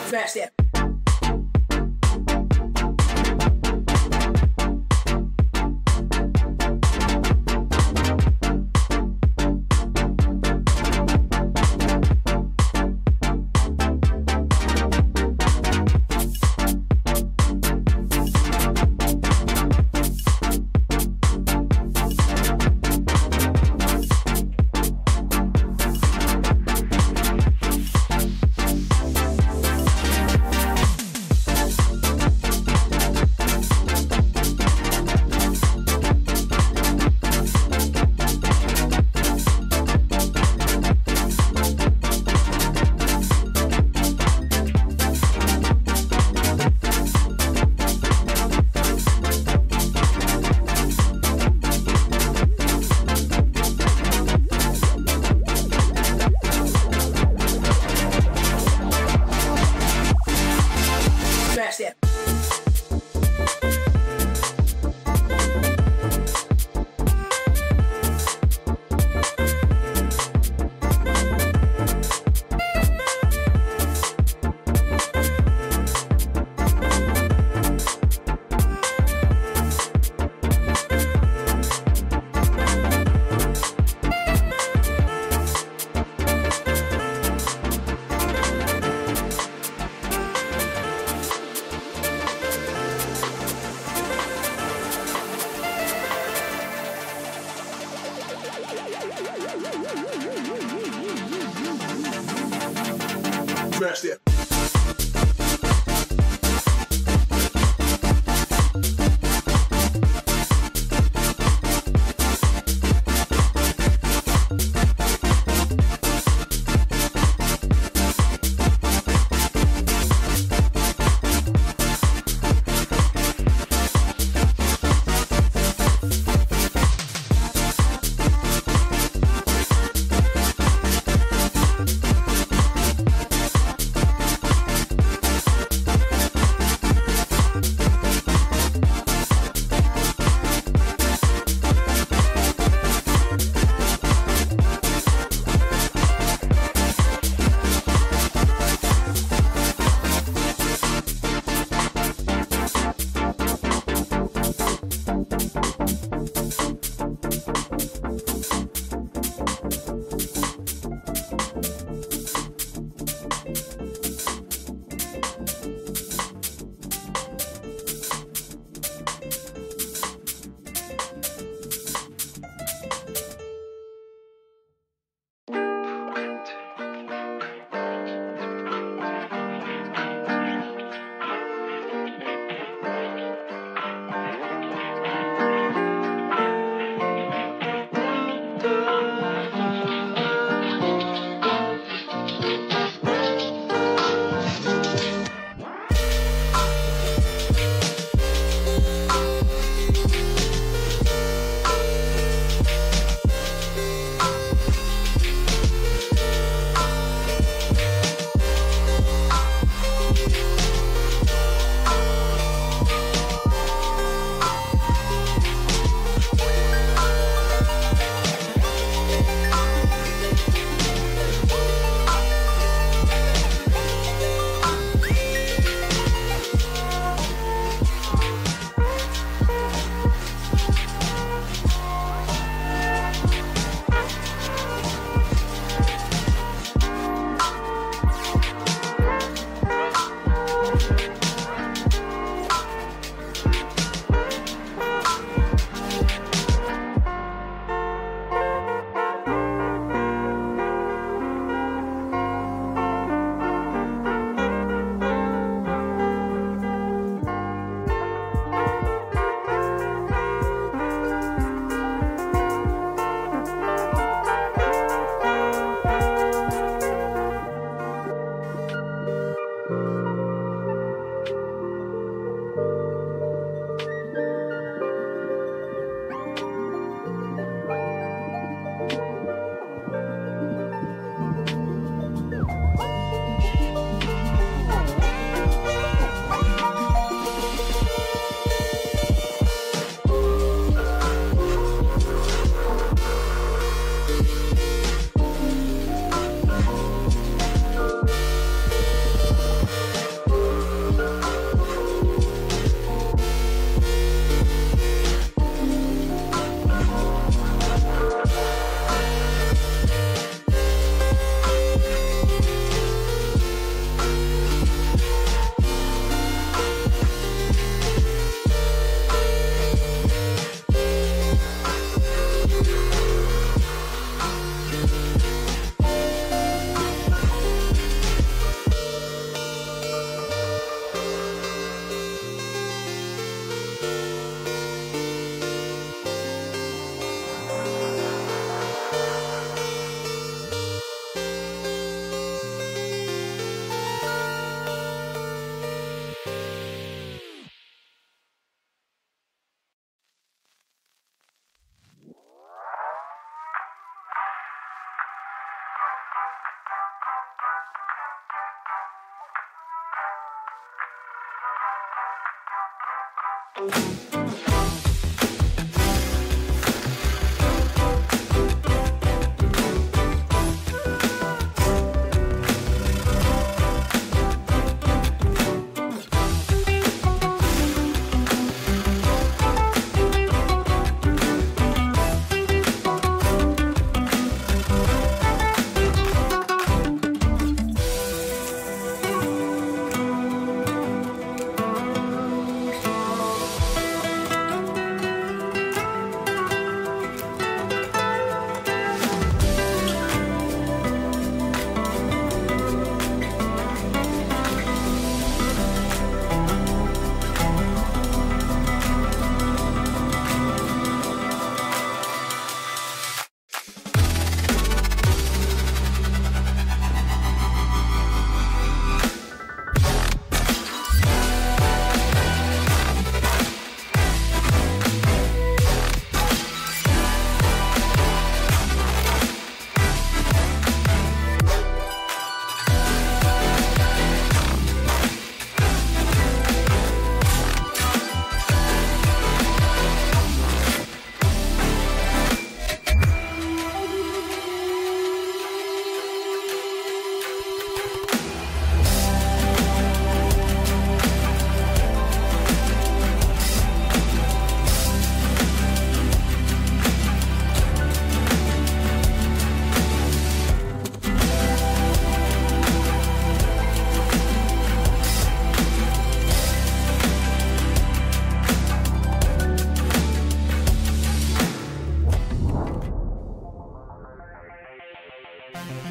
Smash that. Smash that.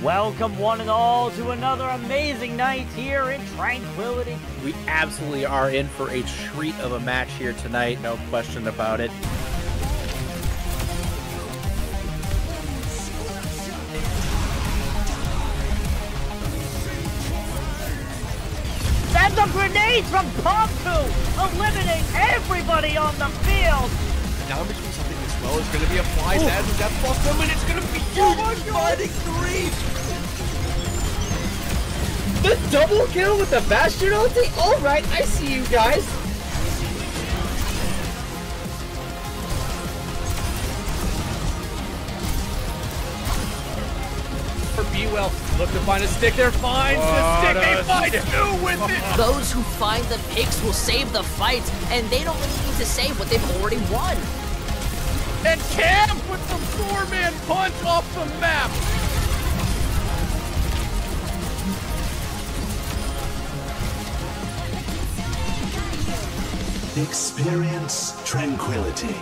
Welcome one and all to another amazing night here in Tranquility. We absolutely are in for a treat of a match here tonight, no question about it. And the grenades from Pomku eliminating everybody on the field. Now between something this low is going to be a fly death and death plus them, and it's going to be huge. Fighting three. The double kill with the Bastion ulti? Alright, I see you guys. For B-Well, look to find a stick there, finds the stick, they find two with it! Those who find the picks will save the fight, and they don't really need to save what they've already won. And Cam with the four-man punch off the map! Experience tranquility.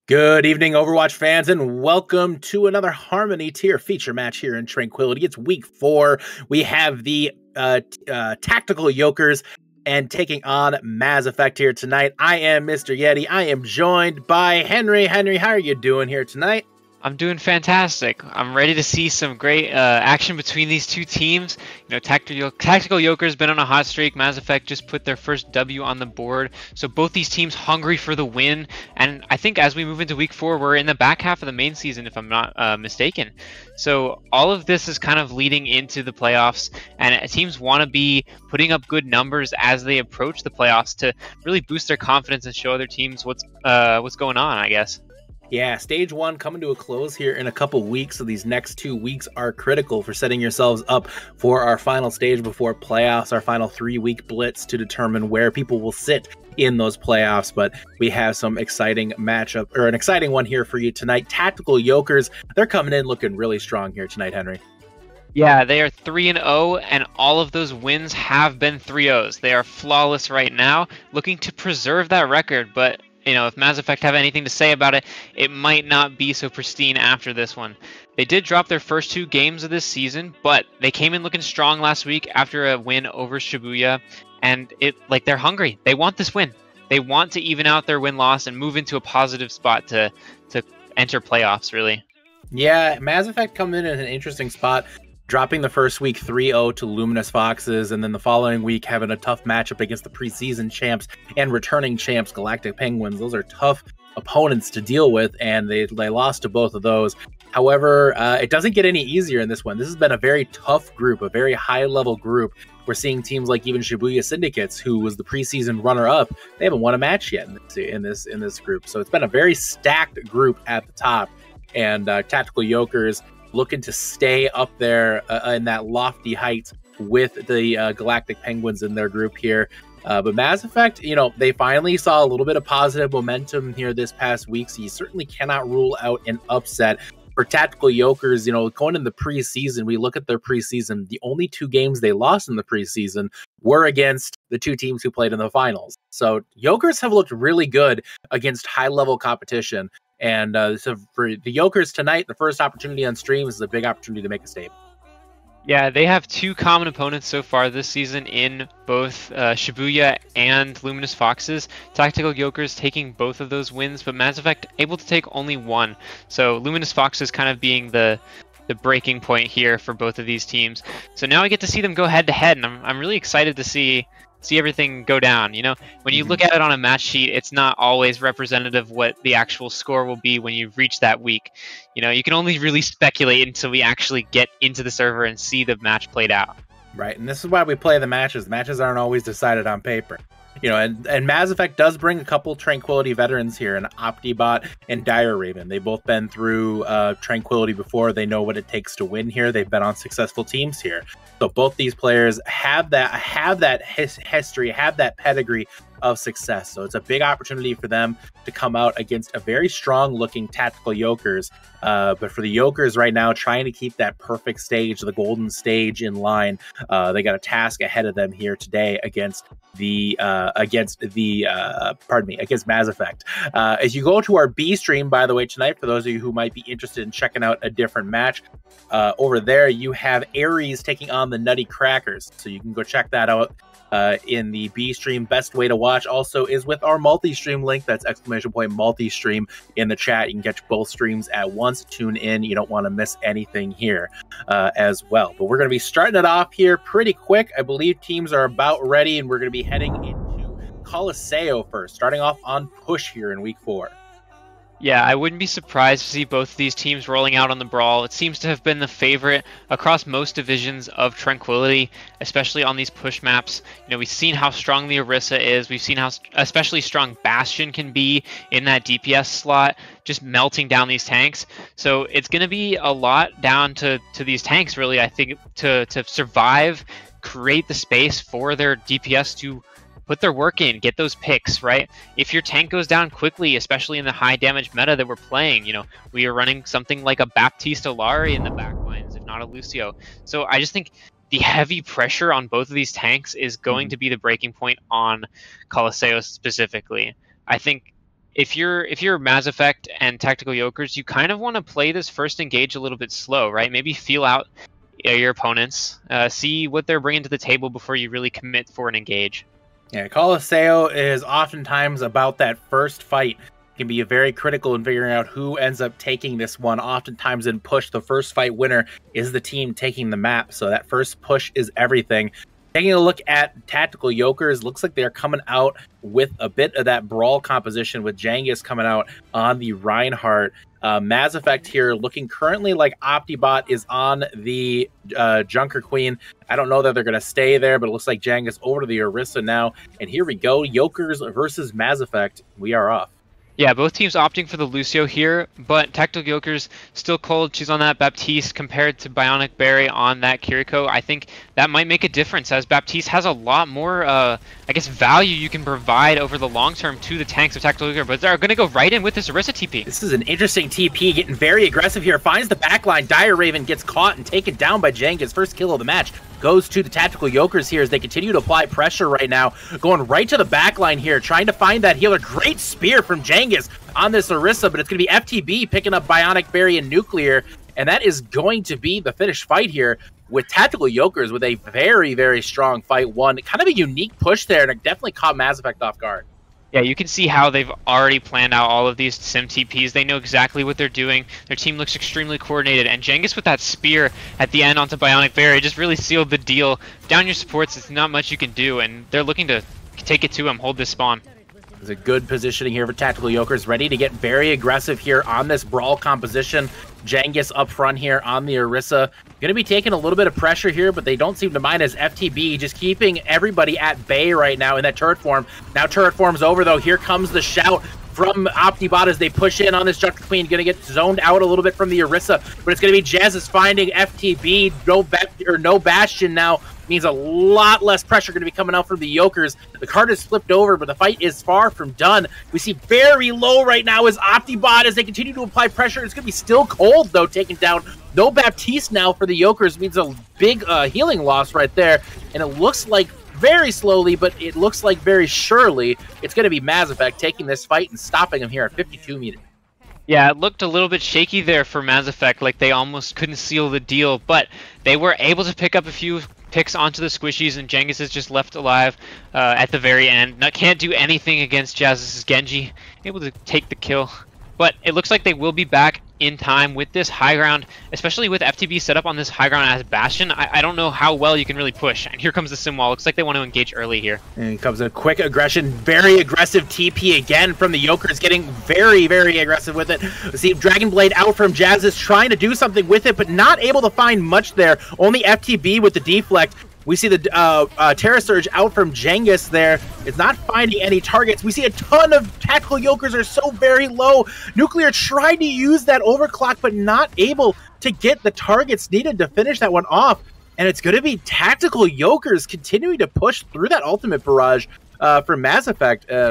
Good evening, Overwatch fans, and welcome to another Harmony Tier feature match here in Tranquility. It's week 4. We have the tactical Yolkers and taking on Mazz Effect here tonight. I am MisterYeti. I am joined by Henry. Henry, how are you doing here tonight? I'm doing fantastic. I'm ready to see some great action between these two teams. You know, Tactical Yolkers been on a hot streak. Mazz Effect just put their first W on the board. So both these teams hungry for the win. And I think as we move into week 4, we're in the back half of the main season, if I'm not mistaken. So all of this is kind of leading into the playoffs. And teams want to be putting up good numbers as they approach the playoffs to really boost their confidence and show other teams what's going on, I guess. Yeah, stage 1 coming to a close here in a couple weeks, so these next 2 weeks are critical for setting yourselves up for our final stage before playoffs, our final 3-week blitz to determine where people will sit in those playoffs. But we have some exciting matchup, or an exciting one here for you tonight. Tactical Yolkers, they're coming in looking really strong here tonight, Henry. Yeah, they are 3-0, and all of those wins have been 3-0s. They are flawless right now, looking to preserve that record, but you know, if Mazz Effect have anything to say about it, it might not be so pristine after this one. They did drop their first 2 games of this season, but they came in looking strong last week after a win over Shibuya, and they're hungry. They want this win. They want to even out their win-loss and move into a positive spot to enter playoffs, really. Yeah, Mazz Effect come in an interesting spot, dropping the first week 3-0 to Luminous Foxes, and then the following week having a tough matchup against the preseason champs and returning champs, Galactic Penguins. Those are tough opponents to deal with, and they lost to both of those. However, it doesn't get any easier in this one. This has been a very tough group, a very high-level group. We're seeing teams like even Shibuya Syndicates, who was the preseason runner-up. They haven't won a match yet in this group. So it's been a very stacked group at the top. And Tactical Yolkers looking to stay up there in that lofty height with the Galactic Penguins in their group here. But Mass Effect, you know, they finally saw a little bit of positive momentum here this past week, so you certainly cannot rule out an upset. For Tactical Yolkers, you know, going in the preseason, we look at their preseason, the only 2 games they lost in the preseason were against the 2 teams who played in the finals. So Yolkers have looked really good against high-level competition. And so for the Yolkers tonight, the first opportunity on stream is a big opportunity to make a statement. Yeah, they have 2 common opponents so far this season in both Shibuya and Luminous Foxes. Tactical Yolkers taking both of those wins, but Mass Effect able to take only 1. So Luminous Foxes kind of being the breaking point here for both of these teams. So now I get to see them go head to head, and I'm really excited to see everything go down. You know, when you look at it on a match sheet, it's not always representative what the actual score will be when you reach that week. You know, you can only really speculate until we actually get into the server and see the match played out. Right, and this is why we play the matches. The matches aren't always decided on paper. You know, and Mass Effect does bring a couple Tranquility veterans here, an Optibot and Dire Raven. They've both been through Tranquility before. They know what it takes to win here. They've been on successful teams here. So both these players have that history, have that pedigree of success. So it's a big opportunity for them to come out against a very strong-looking Tactical Yolkers. But for the Yolkers right now, trying to keep that perfect stage, the golden stage, in line, they got a task ahead of them here today against Mass Effect. As you go to our B stream, by the way, tonight, for those of you who might be interested in checking out a different match, over there you have Ares taking on the Nutty Crackers. So you can go check that out in the B stream. Best way to watch also is with our multi-stream link. That's !multi-stream in the chat. You can catch both streams at once. Tune in. You don't want to miss anything here as well. But we're going to be starting it off here pretty quick. I believe teams are about ready, and we're going to be heading into Colosseo first, starting off on push here in week 4. Yeah, I wouldn't be surprised to see both of these teams rolling out on the Brawl. It seems to have been the favorite across most divisions of Tranquility, especially on these push maps. You know, we've seen how strong the Orisa is. We've seen how especially strong Bastion can be in that DPS slot, just melting down these tanks. So it's going to be a lot down to these tanks, really, I think, to survive, create the space for their DPS to put their work in, get those picks, right? If your tank goes down quickly, especially in the high damage meta that we're playing, you know, we are running something like a Baptiste Olari in the backlines, if not a Lucio. So I just think the heavy pressure on both of these tanks is going to be the breaking point on Colosseo specifically. I think if you're Mass Effect and Tactical Yolkers, you kind of want to play this first engage a little bit slow, right? Maybe feel out your opponents, see what they're bringing to the table before you really commit for an engage. Yeah, Colosseo is oftentimes about that first fight. It can be very critical in figuring out who ends up taking this one. Oftentimes in push, the first fight winner is the team taking the map, so that first push is everything. Taking a look at Tactical Yolkers, looks like they're coming out with a bit of that brawl composition, with Jangus coming out on the Reinhardt. Mass Effect here looking currently like Optibot is on the Junker Queen. I don't know that they're going to stay there, but it looks like Jangus over to the Orisa now. And here we go, Yolkers versus Mass Effect. We are off. Yeah, both teams opting for the Lucio here, but Tactical Yolkers still cold. She's on that Baptiste compared to Bionic Berry on that Kiriko. I think that might make a difference, as Baptiste has a lot more, I guess, value you can provide over the long term to the tanks of Tactical Yolkers, but they're going to go right in with this Orisa TP. This is an interesting TP, getting very aggressive here. Finds the backline. Dire Raven gets caught and taken down by Jangus. First kill of the match goes to the Tactical Yolkers here as they continue to apply pressure right now. Going right to the backline here, trying to find that healer. Great spear from Jangus on this Orisa, but it's going to be FTB picking up Bionic Berry and Nuclear, and that is going to be the finished fight here, with Tactical Yolkers with a very, very strong fight one. Kind of a unique push there, and it definitely caught Mass Effect off guard. Yeah, you can see how they've already planned out all of these sim TPs. They know exactly what they're doing. Their team looks extremely coordinated, and Jangus with that spear at the end onto Bionic Berry just really sealed the deal. Down your supports, it's not much you can do, and they're looking to take it to him, hold this spawn. It's a good positioning here for Tactical Yolkers, ready to get very aggressive here on this brawl composition. Jengis up front here on the Orisa. Going to be taking a little bit of pressure here, but they don't seem to mind as FTB just keeping everybody at bay right now in that turret form. Now turret form's over, though. Here comes the shout from Optibot as they push in on this Junker Queen. Going to get zoned out a little bit from the Orisa, but it's going to be Jazz is finding FTB. No Bastion now means a lot less pressure going to be coming out from the Yolkers. The card is flipped over, but the fight is far from done. We see very low right now is Optibot as they continue to apply pressure. It's going to be still cold, though, taking down no Baptiste now for the Yolkers. Means a big healing loss right there, and it looks like very slowly, but it looks like very surely it's going to be Mazz taking this fight and stopping him here at 52 meters. Yeah, it looked a little bit shaky there for Mazz, like they almost couldn't seal the deal, but they were able to pick up a few picks onto the squishies, and Jengis is just left alive at the very end. Can't do anything against Jazz's Genji, able to take the kill. But it looks like they will be back in time with this high ground, especially with FTB set up on this high ground as Bastion. I don't know how well you can really push. And here comes the sim wall. Looks like they want to engage early here. And it comes a quick aggression, very aggressive TP again from the Yolkers, getting very, very aggressive with it. See Dragon Blade out from Jazz is trying to do something with it, but not able to find much there. Only FTB with the deflect. We see the Terra Surge out from Jengis there. It's not finding any targets. We see a ton of Tactical Yolkers are so very low. Nuclear tried to use that overclock, but not able to get the targets needed to finish that one off. And it's going to be Tactical Yolkers continuing to push through that ultimate barrage for Mazz.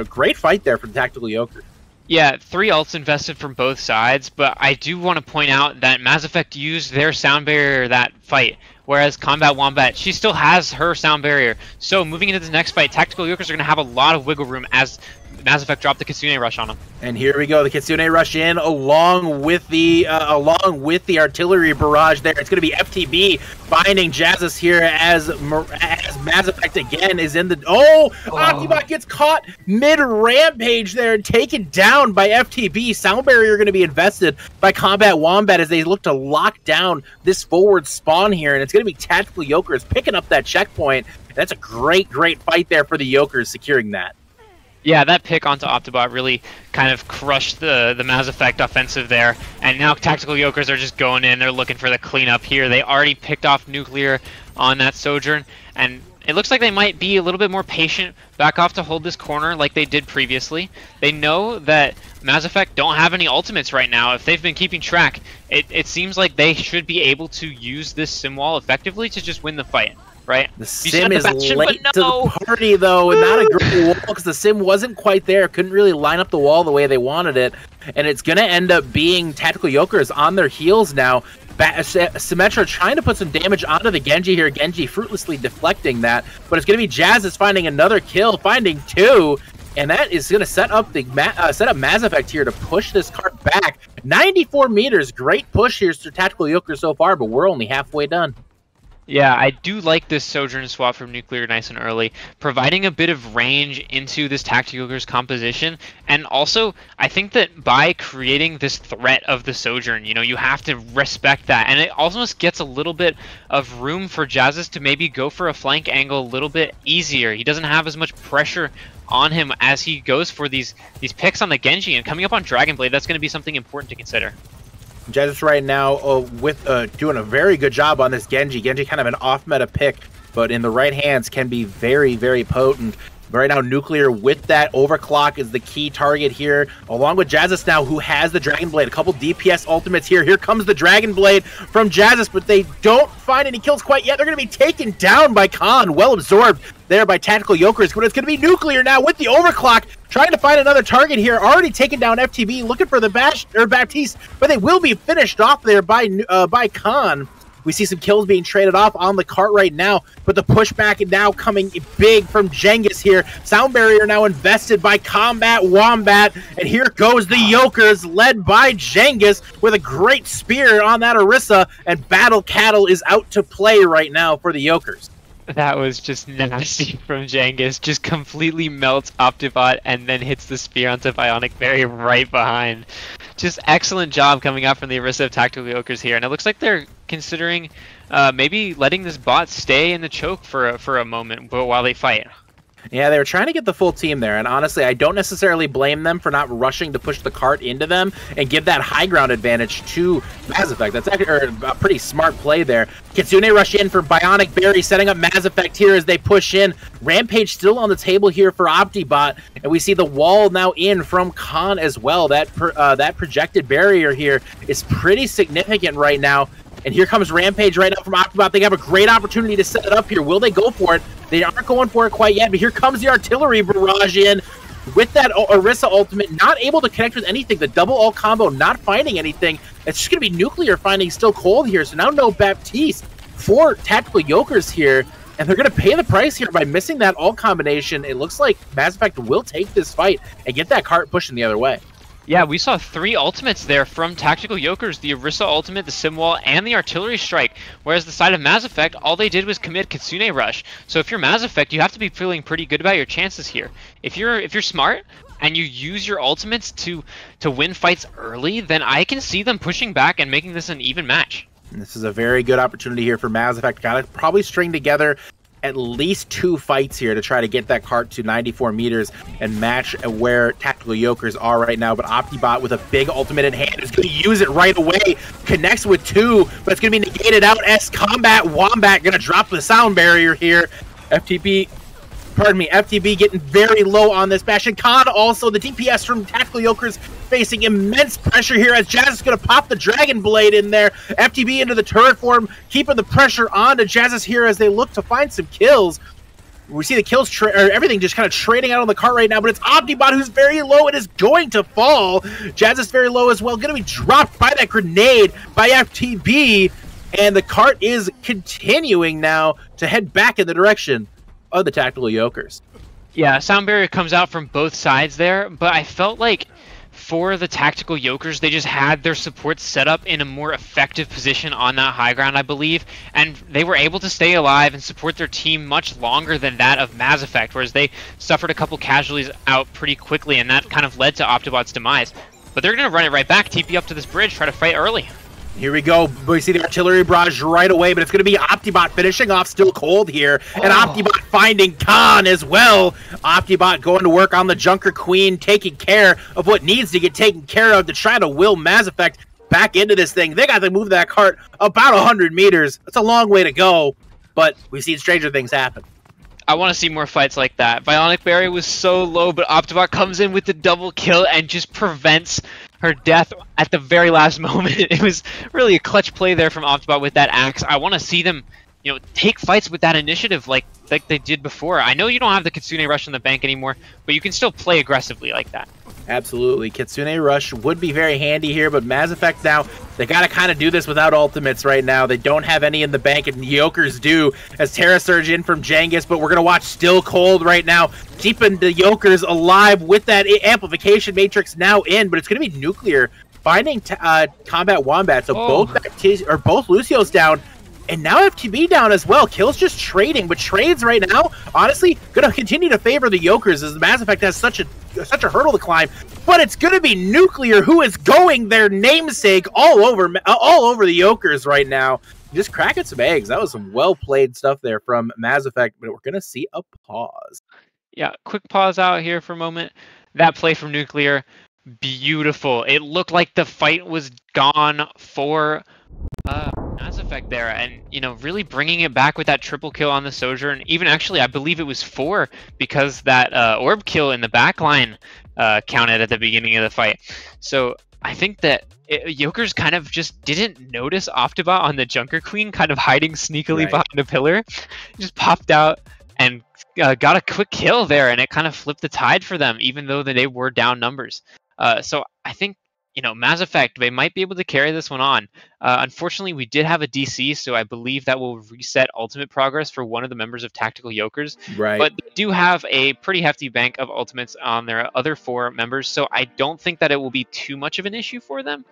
Great fight there from Tactical Yolkers. Yeah, 3 ults invested from both sides, but I do want to point out that Mazz used their sound barrier that fight, whereas Combat Wombat, she still has her sound barrier. So moving into the next fight, Tactical Yolkers are going to have a lot of wiggle room as Mazz dropped the Kitsune Rush on them. And here we go, the Kitsune Rush in along with the artillery barrage there. It's going to be FTB finding Jazzis here as Mazz again is in the... Octobot gets caught mid-rampage there and taken down by FTB. Sound barrier going to be invested by Combat Wombat as they look to lock down this forward spawn here. And it's going to be Tactical Yolkers picking up that checkpoint. That's a great, great fight there for the Yolkers securing that. Yeah, that pick onto Optibot really kind of crushed the Mazz offensive there. And now Tactical Yolkers are just going in. They're looking for the cleanup here. They already picked off Nuclear on that Sojourn. And it looks like they might be a little bit more patient back off to hold this corner like they did previously. They know that Mazz don't have any ultimates right now. If they've been keeping track, it seems like they should be able to use this sim wall effectively to just win the fight. Right. The sim is late to the party, though, and not a great wall because the sim wasn't quite there. Couldn't really line up the wall the way they wanted it. And it's going to end up being Tactical Yolkers on their heels now. Symmetra trying to put some damage onto the Genji here. Genji fruitlessly deflecting that. But it's going to be Jazz is finding another kill, finding 2. And that is going to set up Mazz here to push this card back. 94 meters. Great push here to Tactical Yolkers so far, but we're only halfway done. Yeah, I do like this Sojourn swap from Nuclear nice and early, providing a bit of range into this Tactical Yolkers composition. And also, I think that by creating this threat of the Sojourn, you have to respect that. And it almost gets a little bit of room for Jazzis to maybe go for a flank angle a little bit easier. He doesn't have as much pressure on him as he goes for these picks on the Genji. And coming up on Dragon Blade, that's going to be something important to consider. Jazzis right now doing a very good job on this Genji. Genji kind of an off-meta pick, but in the right hands can be very, very potent. But right now, Nuclear with that overclock is the key target here, along with Jazzis now, who has the Dragon Blade. A couple DPS ultimates here. Here comes the Dragon Blade from Jazzis, but they don't find any kills quite yet. They're going to be taken down by Khan. Well absorbed there by Tactical Yolkers, but it's going to be Nuclear now with the overclock, trying to find another target here. Already taken down FTB, looking for the Baptiste, but they will be finished off there by Khan. We see some kills being traded off on the cart right now, but the pushback is now coming big from Jengis here. Sound barrier now invested by Combat Wombat, and here goes the Yolkers led by Jengis with a great spear on that Orisa, and Battle Cattle is out to play right now for the Yolkers. That was just nasty from Jengis. Just completely melts Optibot and then hits the spear onto Bionic Berry right behind. Just excellent job coming out from the Orisa of Tactical Yolkers here. And it looks like they're considering maybe letting this bot stay in the choke for a moment while they fight. Yeah, they were trying to get the full team there, and honestly, I don't necessarily blame them for not rushing to push the cart into them and give that high ground advantage to Mazz Effect. That's actually a pretty smart play there. Kitsune rush in for Bionic Berry, setting up Mazz Effect here as they push in. Rampage still on the table here for OptiBot, and we see the wall now in from Khan as well. That projected barrier here is pretty significant right now. And here comes Rampage right now from OptiBot. They have a great opportunity to set it up here. Will they go for it? They aren't going for it quite yet, but here comes the artillery barrage in with that Orisa ultimate, not able to connect with anything. The double ult combo not finding anything. It's just going to be Nuclear finding Still Cold here. So now no Baptiste for Tactical Yokers here. And they're going to pay the price here by missing that ult combination. It looks like Mazz Effect will take this fight and get that cart pushing the other way. Yeah, we saw 3 ultimates there from Tactical Yokers, the Orisa ultimate, the Simwall, and the Artillery Strike, whereas the side of Mazz Effect, all they did was commit Kitsune Rush. So if you're Mazz Effect, you have to be feeling pretty good about your chances here. If you're smart and you use your ultimates to win fights early, then I can see them pushing back and making this an even match. And this is a very good opportunity here for Mazz Effect. Got to probably string together at least 2 fights here to try to get that cart to 94 meters and match where Tactical Yokers are right now. But OptiBot with a big ultimate in hand is going to use it right away. Connects with 2, but it's going to be negated out. S-Combat Wombat going to drop the sound barrier here. FTB getting very low on this Bastion. Khan also, the DPS from Tactical Yokers facing immense pressure here as Jazz is going to pop the Dragon Blade in there. FTB into the turret form, keeping the pressure on to Jazz here as they look to find some kills. We see the kills, everything just kind of trading out on the cart right now, but it's OptiBot who's very low and is going to fall. Jazz is very low as well, going to be dropped by that grenade by FTB, and the cart is continuing now to head back in the direction of the Tactical Yokers. Yeah, sound barrier comes out from both sides there, but I felt like for the Tactical Yokers, they just had their support set up in a more effective position on that high ground, I believe, and they were able to stay alive and support their team much longer than that of Mazz Effect, whereas they suffered a couple casualties out pretty quickly, and that kind of led to OptiBot's demise. But they're going to run it right back, TP up to this bridge, try to fight early. Here we go. We see the artillery barrage right away, but it's going to be OptiBot finishing off Still Cold here. And OptiBot finding Khan as well. OptiBot going to work on the Junker Queen, taking care of what needs to get taken care of to try to will Mazz Effect back into this thing. They got to move that cart about 100 meters. That's a long way to go, but we've seen stranger things happen. I want to see more fights like that. Bionic Barrier was so low, but OptiBot comes in with the double kill and just prevents her death at the very last moment. It was really a clutch play there from OptiBot with that axe. I want to see them, take fights with that initiative like they did before. I know you don't have the Kitsune Rush in the bank anymore, but you can still play aggressively like that. Absolutely. Kitsune Rush would be very handy here, but Mazz Effect now, they got to kind of do this without ultimates right now. They don't have any in the bank, and the Yokers do, as Terra Surge in from Jengus, but we're going to watch Still Cold right now, keeping the Yokers alive with that amplification matrix now in, but it's going to be Nuclear finding Combat Wombat, so both Lucio's down. And now FTB down as well. Kills just trading, but trades right now, honestly, going to continue to favor the Yokers as the Mazz Effect has such a hurdle to climb. But it's going to be Nuclear who is going their namesake all over the Yokers right now. Just cracking some eggs. That was some well-played stuff there from Mazz Effect, but we're going to see a pause. Yeah, quick pause out here for a moment. That play from Nuclear, beautiful. It looked like the fight was gone for Mazz Effect there, and really bringing it back with that triple kill on the Sojourn. Even actually, I believe it was 4 because that orb kill in the backline counted at the beginning of the fight. So I think that Yokers kind of just didn't notice OptiBot on the Junker Queen, kind of hiding sneakily behind a pillar. Just popped out and got a quick kill there, and it kind of flipped the tide for them, even though they were down numbers. So I think, Mazz Effect, they might be able to carry this one on. Unfortunately, we did have a DC, so I believe that will reset ultimate progress for one of the members of Tactical Yokers. Right. But they do have a pretty hefty bank of ultimates on their other 4 members, so I don't think that it will be too much of an issue for them.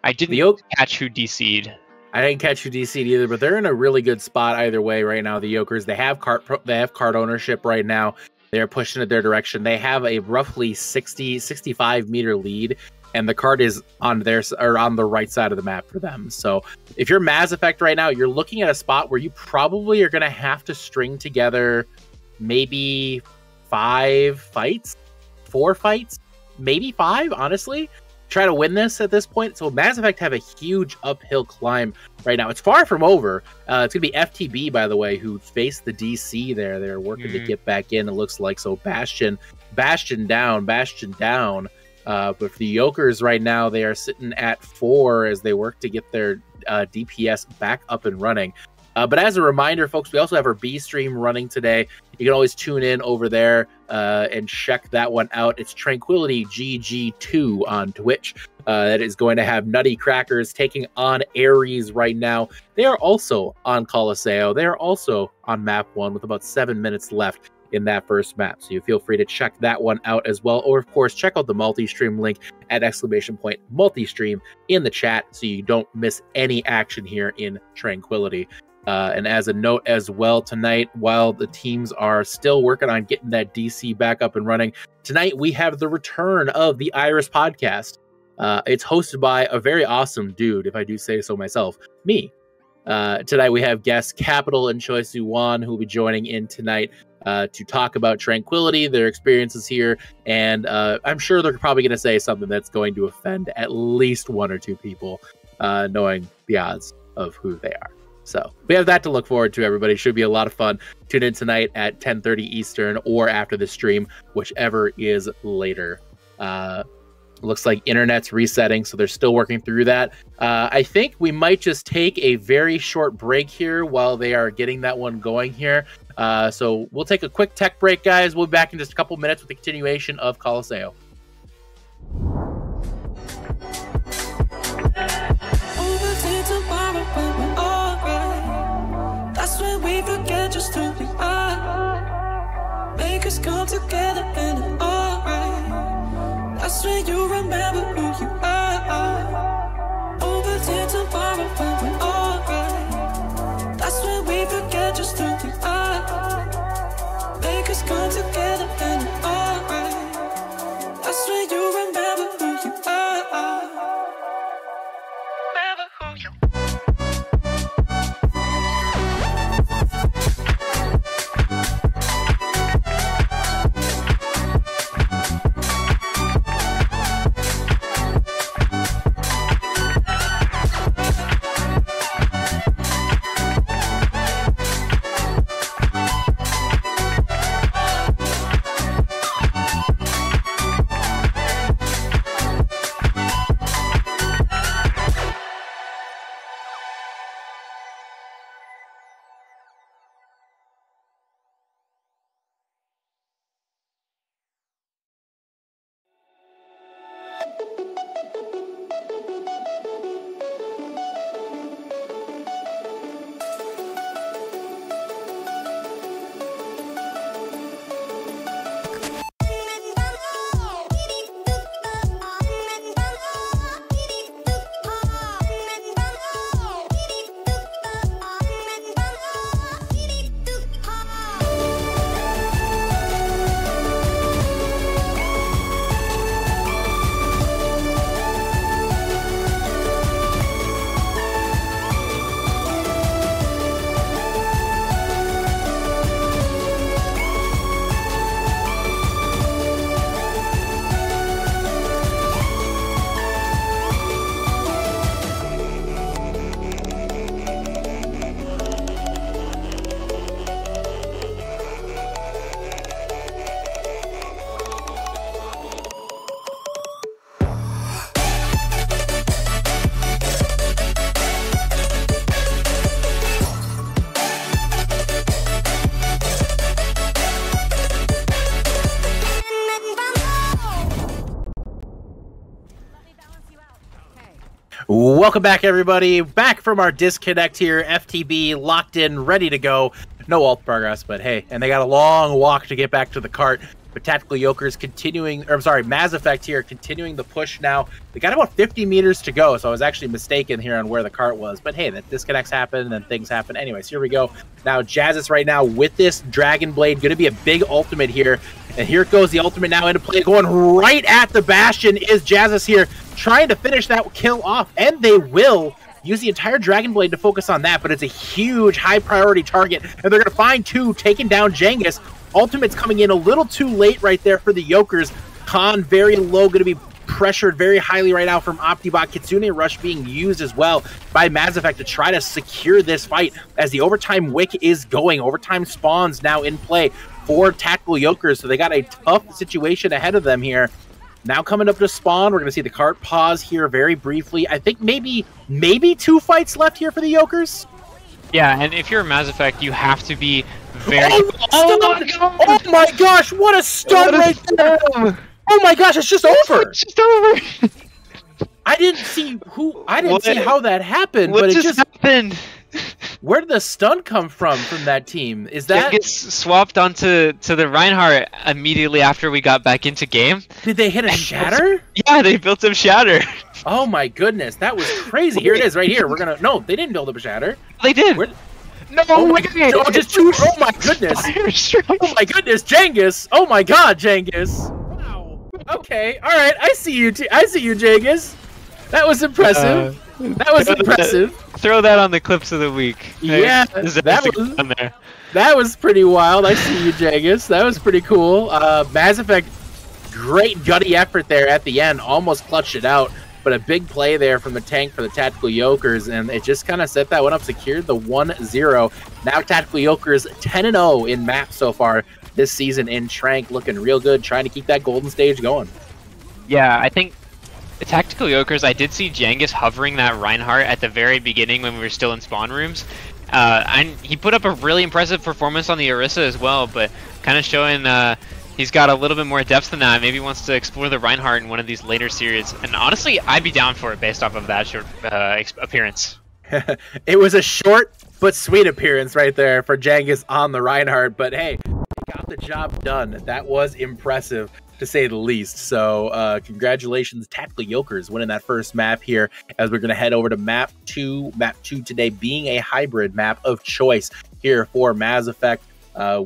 I didn't catch who DC'd. I didn't catch who DC'd either, but they're in a really good spot either way right now. The Yokers, they have cart ownership right now. They're pushing it their direction. They have a roughly 65 meter lead, and the cart is on the right side of the map for them. So if you're Mazz Effect right now, you're looking at a spot where you probably are going to have to string together maybe 4 fights, maybe 5, honestly, try to win this at this point. So Mass Effect have a huge uphill climb right now. It's far from over. It's gonna be FTB, by the way, who faced the DC there. They're working to get back in, it looks like. So Bastion down. But for the Yolkers right now, they are sitting at 4 as they work to get their DPS back up and running. But as a reminder, folks, we also have our B stream running today. You can always tune in over there and check that one out. It's Tranquility GG2 on Twitch. That is going to have Nutty Crackers taking on Ares right now. They are also on Colosseo. They are also on map 1 with about 7 minutes left in that first map. So you feel free to check that one out as well. Or, of course, check out the multi-stream link at !multi-stream in the chat so you don't miss any action here in Tranquility. And as a note as well, tonight, while the teams are still working on getting that DC back up and running, tonight we have the return of the Iris podcast. It's hosted by a very awesome dude, if I do say so myself, me. Tonight we have guests Capital and Choi Soo-won, who will be joining in tonight to talk about Tranquility, their experiences here, and I'm sure they're probably going to say something that's going to offend at least 1 or 2 people, knowing the odds of who they are. So we have that to look forward to, everybody. Should be a lot of fun. Tune in tonight at 10:30 Eastern or after the stream, whichever is later. Looks like internet's resetting, so they're still working through that. I think we might just take a very short break here while they are getting that one going here. So we'll take a quick tech break, guys. We'll be back in just a couple minutes with the continuation of Colosseo. We forget just who we are. Make us come together and it's alright. That's when you remember who you are. Over till tomorrow when we're alright. That's when we forget just who we are. Make us come together and it's alright. That's when you remember who you are. Remember who you are. Welcome back, everybody. Back from our disconnect here. FTB locked in, ready to go. No ult progress, but hey, and they got a long walk to get back to the cart. But Tactical Yolkers continuing, or I'm sorry, Mass Effect here continuing the push now. They got about 50 meters to go, so I was actually mistaken here on where the cart was. But hey, that disconnects happen and things happen. Anyways, here we go. Now Jazzis right now with this Dragon Blade, going to be a big ultimate here. And here it goes, the ultimate now into play, going right at the Bastion is Jazzis here, trying to finish that kill off, and they will use the entire Dragon Blade to focus on that, but it's a huge high priority target, and they're going to find 2, taking down Jengus. ultimate's coming in a little too late right there for the Yolkers. Khan very low, going to be pressured very highly right now from OptiBot. Kitsune Rush being used as well by Mazz Effect to try to secure this fight as the overtime wick is going. Overtime spawns now in play for Tactical Yolkers, so they got a tough situation ahead of them here. Now coming up to spawn, we're going to see the cart pause here very briefly. I think maybe 2 fights left here for the Yolkers. Yeah, and if you're Mazz Effect, you have to be very... Oh my gosh, what a stun right there! Oh my gosh, it's just over! It's just over! I didn't see how that happened, what but it just happened? Where did the stun come from that team? Is that... It gets swapped onto the Reinhardt immediately after we got back into game. Did they hit a shatter? Yeah, they built up shatter. Oh my goodness, that was crazy. Here it is right here. We're gonna... No, they didn't build up a shatter. They did. No, oh my goodness. Oh, just 2... Oh my goodness. Oh my goodness, Jengus. Oh my god, Jengus. Wow. Okay, alright, I see you, Jengus. That was impressive. That was impressive. Throw that on the clips of the week. Yeah, that was pretty wild. I see you, Jengus. That was pretty cool. Mazz Effect, great gutty effort there at the end. Almost clutched it out, but a big play there from the tank for the Tactical Yolkers, and it just kind of set that one up, secured the 1-0. Now Tactical Yolkers 10-0 in maps so far this season in Trank, looking real good, trying to keep that golden stage going. Yeah, I think the Tactical Yolkers, I did see Jengus hovering that Reinhardt at the very beginning when we were still in spawn rooms. And he put up a really impressive performance on the Orisa as well, but kind of showing he's got a little bit more depth than that. Maybe he wants to explore the Reinhardt in one of these later series. And honestly, I'd be down for it based off of that short appearance. It was a short but sweet appearance right there for Jengus on the Reinhardt, but hey, he got the job done. That was impressive, to say the least. So congratulations, Tactical Yolkers, winning that first map here, as we're going to head over to map 2. Map 2 today being a hybrid map of choice here for Mazz Effect,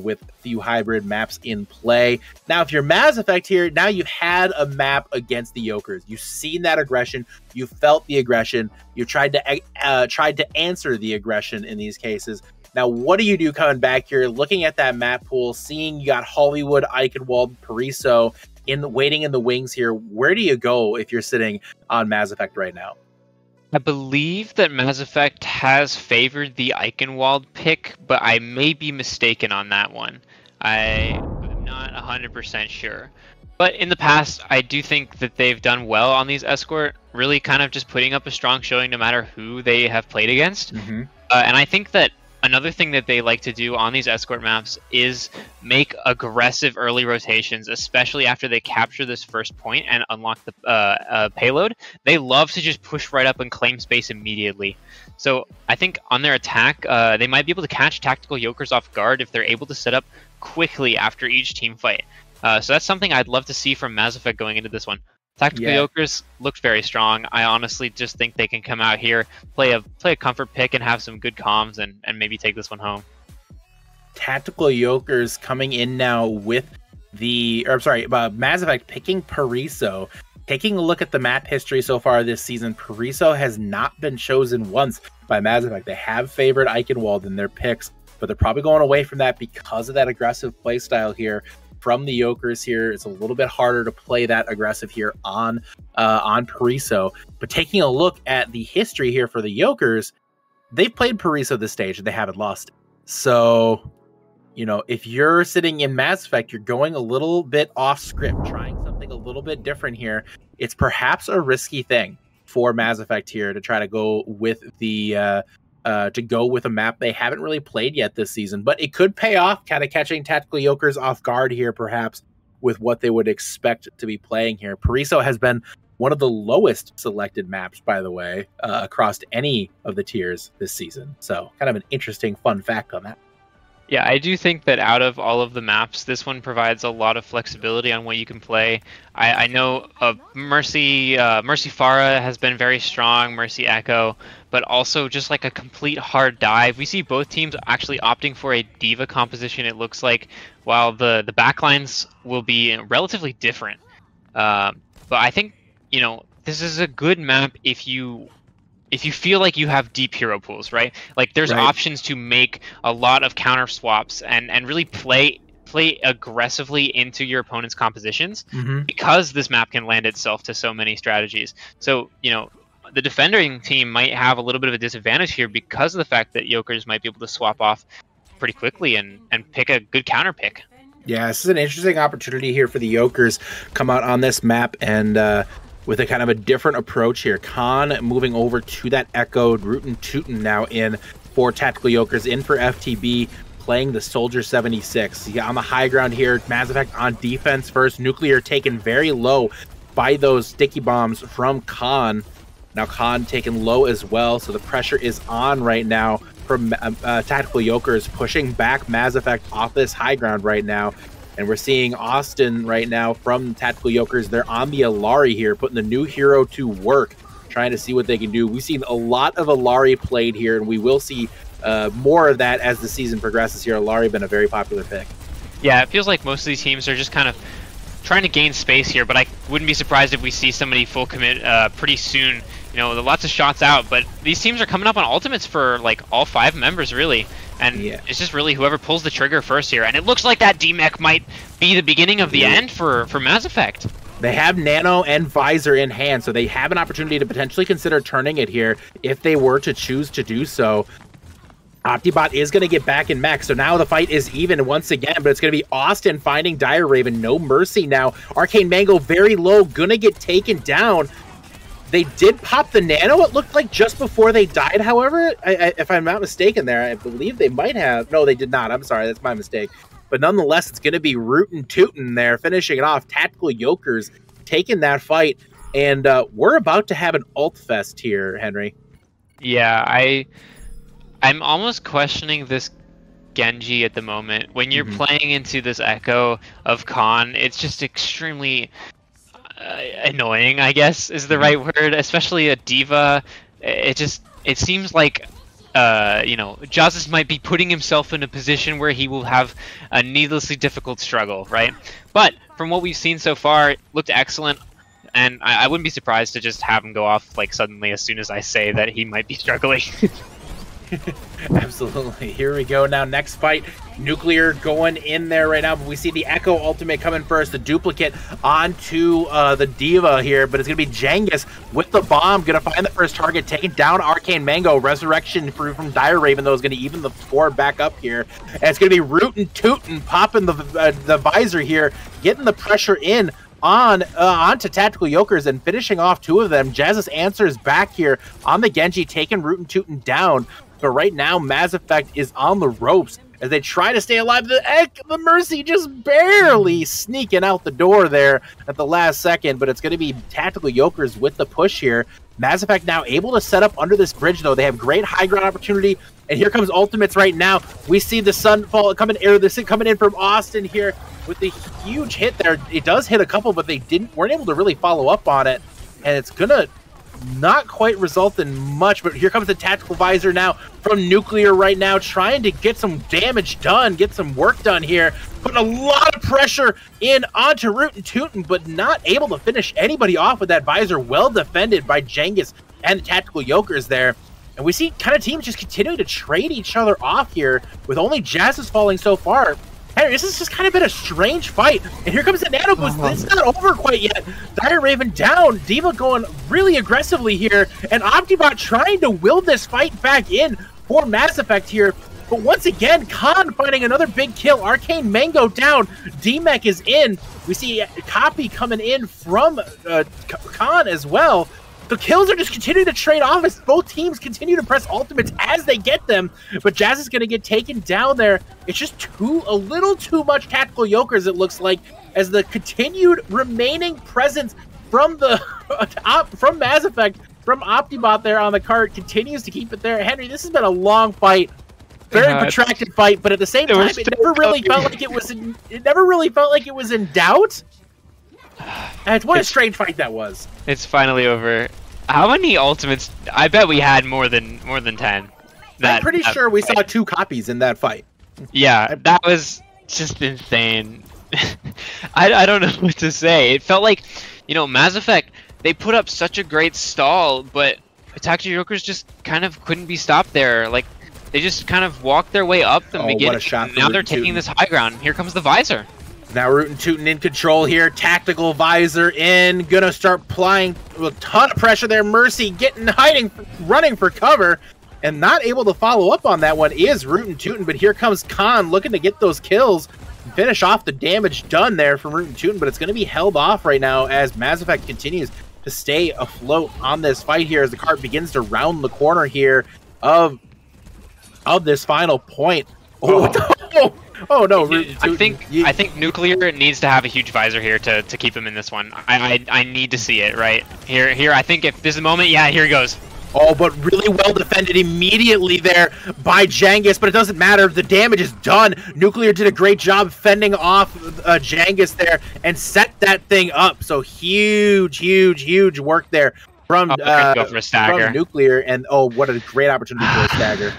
with a few hybrid maps in play. Now, if you're Mazz Effect here, now you've had a map against the Yolkers. You've seen that aggression. You felt the aggression. You tried to answer the aggression in these cases. Now, what do you do coming back here, looking at that map pool, seeing you got Hollywood, Eichenwald, Pariso waiting in the wings here? Where do you go if you're sitting on Mazz Effect right now? I believe that Mazz Effect has favored the Eichenwald pick, but I may be mistaken on that one. I'm not 100% sure. But in the past, I do think that they've done well on these escort, really kind of just putting up a strong showing no matter who they have played against. And I think that another thing that they like to do on these escort maps is make aggressive early rotations, especially after they capture this first point and unlock the payload. They love to just push right up and claim space immediately. So I think on their attack, they might be able to catch Tactical Yolkers off guard if they're able to set up quickly after each team fight. So that's something I'd love to see from Mazz Effect going into this one. Tactical Yolkers looked very strong. I honestly just think they can come out here, play a comfort pick, and have some good comms, and maybe take this one home. Tactical Yolkers coming in now with Mazz Effect picking Pariso. Taking a look at the map history so far this season, Pariso has not been chosen once by Mazz Effect. They have favored Eichenwald in their picks, but they're probably going away from that because of that aggressive playstyle here from the Yolkers here. It's a little bit harder to play that aggressive here on Pariso. But taking a look at the history here for the Yolkers, they've played Pariso this stage and they haven't lost. So, you know, if you're sitting in Mazz Effect, you're going a little bit off script, trying something a little bit different here. It's perhaps a risky thing for Mazz Effect here to try to go with the a map they haven't really played yet this season, but it could pay off, kind of catching Tactical Yolkers off guard here, perhaps, with what they would expect to be playing here. Pariso has been one of the lowest selected maps, by the way, across any of the tiers this season. So kind of an interesting fun fact on that. Yeah, I do think that out of all of the maps, this one provides a lot of flexibility on what you can play. I know Mercy Pharah has been very strong, Mercy Echo, but also just like a complete hard dive. We see both teams actually opting for a diva composition, it looks like, while the backlines will be relatively different. But I think, you know, this is a good map if you feel like you have deep hero pools, right? Like there's options to make a lot of counter swaps and really play play aggressively into your opponent's compositions because this map can lend itself to so many strategies. So, you know, the defending team might have a little bit of a disadvantage here because of the fact that Yolkers might be able to swap off pretty quickly and pick a good counter pick. Yeah, this is an interesting opportunity here for the Yolkers. Come out on this map and with a kind of a different approach here. Khan moving over to that Echoed, Rootin' Tootin' now in for Tactical Yolkers, in for FTB, playing the Soldier 76. Yeah, on the high ground here, Mass Effect on defense first. Nuclear taken very low by those sticky bombs from Khan. Now Khan taken low as well, so the pressure is on right now from Tactical Yolkers, pushing back Mass Effect off this high ground right now. And we're seeing Austin right now from Tactical Yolkers. They're on the Alari here, putting the new hero to work, trying to see what they can do. We've seen a lot of Alari played here, and we will see more of that as the season progresses here. Alari been a very popular pick. Yeah, it feels like most of these teams are just kind of trying to gain space here, but I wouldn't be surprised if we see somebody full commit pretty soon. You know, lots of shots out, but these teams are coming up on ultimates for like all 5 members really, and it's just really whoever pulls the trigger first here. And it looks like that DMEC might be the beginning of the end for Mass Effect. They have Nano and Visor in hand, so they have an opportunity to potentially consider turning it here if they were to choose to do so. Optibot is going to get back in mech, so now the fight is even once again, but it's going to be Austin finding Dire Raven. No mercy now. Arcane Mango very low, going to get taken down. They did pop the Nano, it looked like, just before they died, however. If I'm not mistaken there, I believe they might have. No, they did not. I'm sorry, that's my mistake. But nonetheless, it's going to be Rootin' Tootin' there, finishing it off. Tactical Yolkers taking that fight. And we're about to have an ult fest here, Henry. Yeah, I'm almost questioning this Genji at the moment. When you're playing into this Echo of Khan, it's just extremely annoying, I guess is the right word, especially a diva. It seems like you know, Jazz might be putting himself in a position where he will have a needlessly difficult struggle, right? But from what we've seen so far, it looked excellent, and I wouldn't be surprised to just have him go off like suddenly as soon as I say that he might be struggling. Absolutely. Here we go now. Next fight. Nuclear going in there right now. But we see the Echo ultimate coming first. The duplicate onto the Diva here. But it's going to be Jengus with the bomb. Going to find the first target. Taking down Arcane Mango. Resurrection from Dire Raven, though, is going to even the score back up here. And it's going to be Rootin' Tootin' popping the visor here. Getting the pressure in onto Tactical Yolkers and finishing off 2 of them. Jazz's answers back here on the Genji, taking Rootin' Tootin' down. But right now, Mass Effect is on the ropes as they try to stay alive. The Mercy just barely sneaking out the door there at the last second, but it's going to be Tactical Yolkers with the push here. Mass Effect now able to set up under this bridge, though. They have great high ground opportunity, and here comes ultimates right now. We see the Sunfall coming in from Austin here with the huge hit there. It does hit a couple, but they weren't able to really follow up on it, and it's gonna not quite result in much. But here comes the Tactical Visor now from Nuclear right now, trying to get some damage done, get some work done here, putting a lot of pressure in onto Rootin' Tootin', but not able to finish anybody off with that Visor. Well defended by Jengus and the Tactical Yolkers there. And we see kind of teams just continuing to trade each other off here, with only Jazz's falling so far. Henry, this has just kind of been a strange fight. And here comes the Nano Boost. It's not over quite yet. Dire Raven down. Diva going really aggressively here. And Optibot trying to will this fight back in for Mass Effect here. But once again, Khan finding another big kill. Arcane Mango down. DMEC is in. We see Copy coming in from Khan as well. The kills are just continuing to trade off as both teams continue to press ultimates as they get them. But Jazz is going to get taken down there. It's just a little too much Tactical Yolkers, it looks like, as the continued remaining presence from from Mass Effect, from Optibot there on the cart, continues to keep it there. Henry, this has been a long fight. Very protracted fight, but at the same time, it never really felt like it was in doubt. And what a strange fight that was. It's finally over. How many ultimates? I bet we had more than 10. I'm pretty sure we saw 2 copies in that fight. Yeah, that was just insane. I don't know what to say. It felt like, you know, Mass Effect, they put up such a great stall, but Tactical Yolkers just kind of couldn't be stopped there. Like, they just kind of walked their way up the beginning. What a shot Now from they're Rootin' taking this high ground. Here comes the visor. Now Rootin' Tootin' in control here. Tactical visor in. Gonna start applying a ton of pressure there. Mercy hiding, running for cover. And not able to follow up on that one is Rootin' Tootin'. But here comes Khan looking to get those kills. Finish off the damage done there from Rootin' Tootin'. But it's going to be held off right now as Mazz Effect continues to stay afloat on this fight here as the cart begins to round the corner here of this final point. Oh no! I think Nuclear needs to have a huge visor here to keep him in this one. I need to see it right here. I think if this is the moment, yeah, here he goes. Oh, but really well defended immediately there by Jangus, but it doesn't matter. The damage is done. Nuclear did a great job fending off Jangus there and set that thing up. So huge work there from, go for a stagger. from Nuclear. And oh, what a great opportunity for a stagger.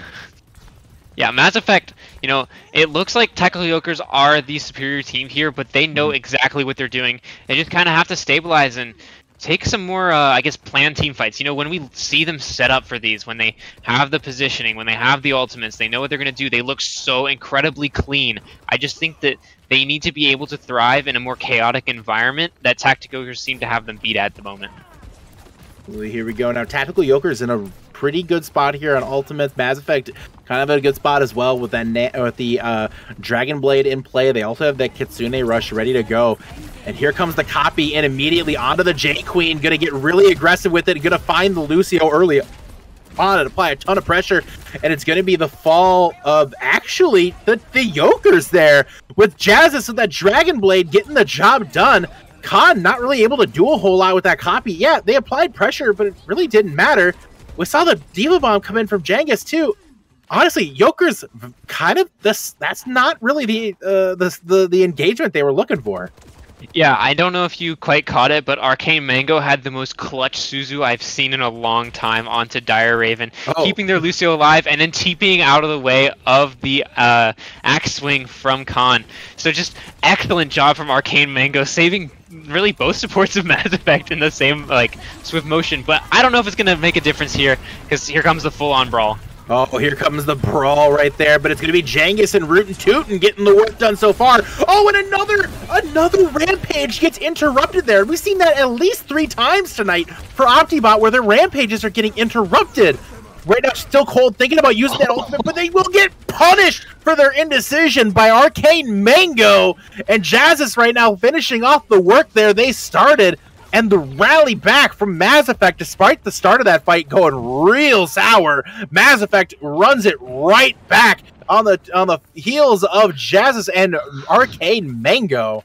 Yeah, Mazz Effect, you know, it looks like Tactical Yokers are the superior team here, but they know exactly what they're doing. They just kind of have to stabilize and take some more, I guess, planned team fights. You know, when we see them set up for these, when they have the positioning, when they have the ultimates, they know what they're going to do. They look so incredibly clean. I just think that they need to be able to thrive in a more chaotic environment that Tactical Yokers seem to have them beat at the moment. Well, here we go. Now, Tactical Yokers in a pretty good spot here on ultimates. Mazz Effect kind of at a good spot as well with that with the Dragon Blade in play. They also have that Kitsune Rush ready to go. And here comes the copy and immediately onto the J Queen. Gonna get really aggressive with it. Gonna find the Lucio early on and apply a ton of pressure. And it's gonna be the fall of actually the Yokers there with Jazzus with that Dragon Blade getting the job done. Khan not really able to do a whole lot with that copy. Yeah, they applied pressure, but it really didn't matter. We saw the Diva Bomb come in from Jangus too. Honestly, Yokers kind of that's not really the engagement they were looking for. Yeah, I don't know if you quite caught it, but Arcane Mango had the most clutch Suzu I've seen in a long time onto Dire Raven, keeping their Lucio alive and then TPing out of the way of the axe swing from Khan. So just excellent job from Arcane Mango, saving really both supports of Mazz Effect in the same like swift motion. But I don't know if it's going to make a difference here, because here comes the full-on brawl. Oh, here comes the brawl right there, but it's going to be Jangus and Rootin' Tootin' getting the work done so far. Oh, and another rampage gets interrupted there. We've seen that at least 3 times tonight for Optibot where their rampages are getting interrupted. Right now, still cold, thinking about using that ultimate, but they will get punished for their indecision by Arcane Mango. And Jazzus right now finishing off the work there they started. And the rally back from Mazz Effect, despite the start of that fight going real sour, Mazz Effect runs it right back on the heels of Jazzus and Arcane Mango.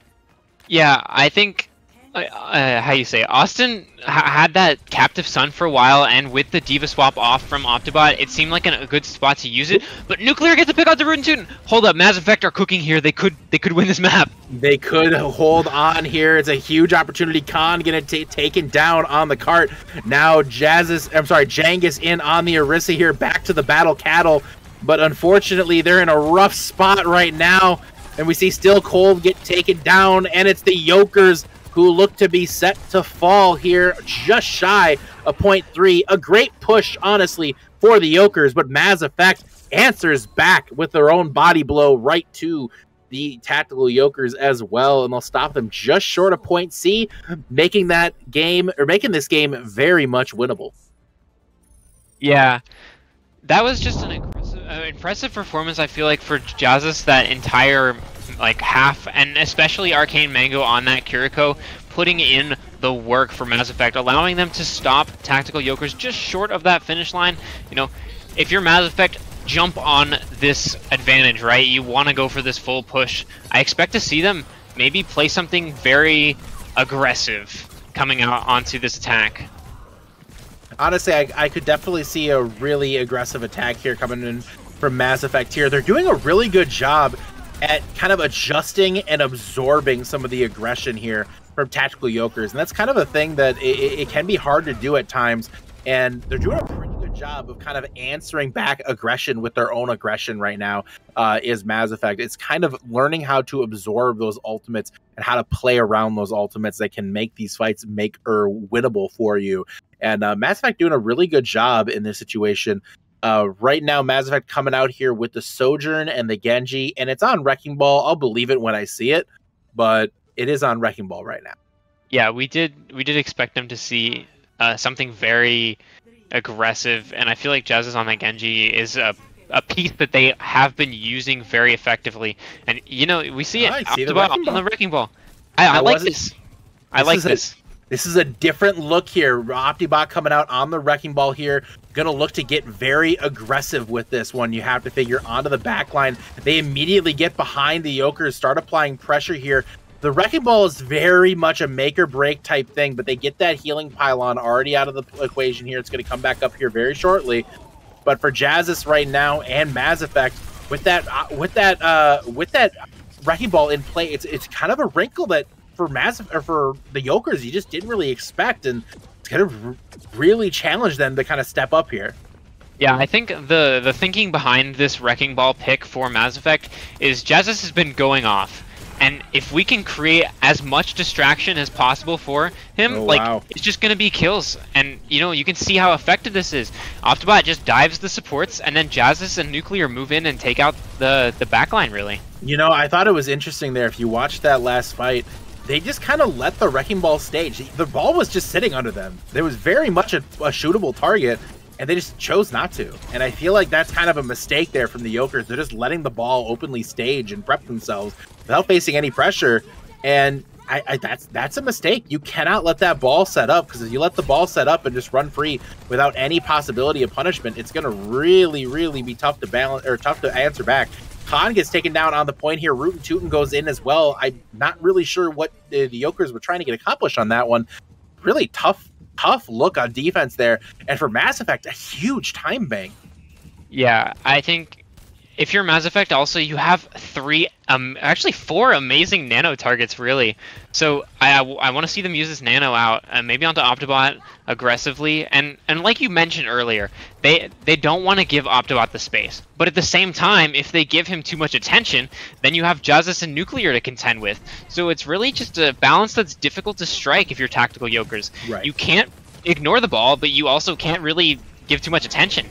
Yeah, I think how you say it? Austin had that Captive Sun for a while, and with the Diva swap off from Optibot, it seemed like a good spot to use it. But Nuclear gets to pick out the Rootin' Tootin'. Hold up, Mazz Effect are cooking here. They could win this map. They could hold on here. It's a huge opportunity. Khan gonna taken down on the cart. Now Jangus in on the Orisa here, back to the Battle Cattle. But unfortunately, they're in a rough spot right now. And we see Still Cold get taken down, and it's the Yokers who look to be set to fall here just shy of 0.3. A great push, honestly, for the Yokers, but Mazz Effect answers back with their own body blow right to the Tactical Yokers as well, and they'll stop them just short of point C, making this game very much winnable. Yeah, that was just an impressive performance, I feel like, for Jazzus that entire half, and especially Arcane Mango on that Kiriko, putting in the work for Mazz Effect, allowing them to stop Tactical Yokers just short of that finish line. You know, if you're Mazz Effect, jump on this advantage, right? You want to go for this full push. I expect to see them maybe play something very aggressive coming out onto this attack. Honestly, I could definitely see a really aggressive attack here coming in from Mazz Effect here. They're doing a really good job at kind of adjusting and absorbing some of the aggression here from Tactical Yokers. And that's kind of a thing that it can be hard to do at times. And they're doing a pretty good job of kind of answering back aggression with their own aggression right now, is Mazz Effect. It's kind of learning how to absorb those ultimates and how to play around those ultimates that can make these fights winnable for you. And Mazz Effect doing a really good job in this situation. Right now, Mass Effect coming out here with the Sojourn and the Genji, and it's on Wrecking Ball. I'll believe it when I see it, but it is on Wrecking Ball right now. Yeah, we did expect them to see something very aggressive, and I feel like Jazz's on that Genji is a piece that they have been using very effectively. And you know, we see it on the Wrecking Ball. I like this. I like this. This is a different look here. Optibot coming out on the Wrecking Ball here. Gonna look to get very aggressive with this one. You have to figure onto the back line. They immediately get behind the Yolkers, start applying pressure here. The Wrecking Ball is very much a make or break type thing, but they get that healing pylon already out of the equation here. It's gonna come back up here very shortly. But for Jazzis right now and Mass Effect, with that Wrecking Ball in play, it's kind of a wrinkle that for the Yolkers you just didn't really expect, and it's gonna really challenge them to kind of step up here. Yeah, I think the thinking behind this Wrecking Ball pick for Mass Effect is Jazzis has been going off, and if we can create as much distraction as possible for him, it's just gonna be kills. And you know, you can see how effective this is. Optibot just dives the supports, and then Jazzis and Nuclear move in and take out the backline. Really, you know, I thought it was interesting there. If you watched that last fight, they just kind of let the Wrecking Ball stage. The ball was just sitting under them. There was very much a shootable target, and they just chose not to. And I feel like that's kind of a mistake there from the Yolkers. They're just letting the ball openly stage and prep themselves without facing any pressure. And that's a mistake. You cannot let that ball set up, because if you let the ball set up and just run free without any possibility of punishment, it's going to really, really be tough to balance or tough to answer back. Khan gets taken down on the point here. Rootin' Tootin' goes in as well. I'm not really sure what the Yolkers were trying to get accomplished on that one. Really tough look on defense there. And for Mass Effect, a huge time bank. Yeah, I think if you're Mass Effect, also you have actually four amazing nano targets, really. So I want to see them use this nano out, maybe onto Optibot aggressively. And like you mentioned earlier, they don't want to give Optibot the space. But at the same time, if they give him too much attention, then you have Jazzis and Nuclear to contend with. So it's really just a balance that's difficult to strike if you're tactical Yolkers. Right. You can't ignore the ball, but you also can't really give too much attention.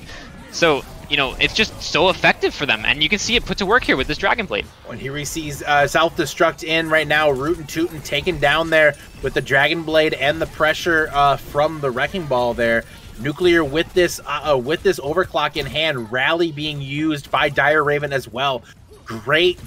So, you know, it's just so effective for them, and you can see it put to work here with this Dragon Blade. When he receives self-destruct in right now, Rootin' Tootin' taken down there with the Dragon Blade and the pressure from the Wrecking Ball there. Nuclear with this overclock in hand, rally being used by Dire Raven as well. Great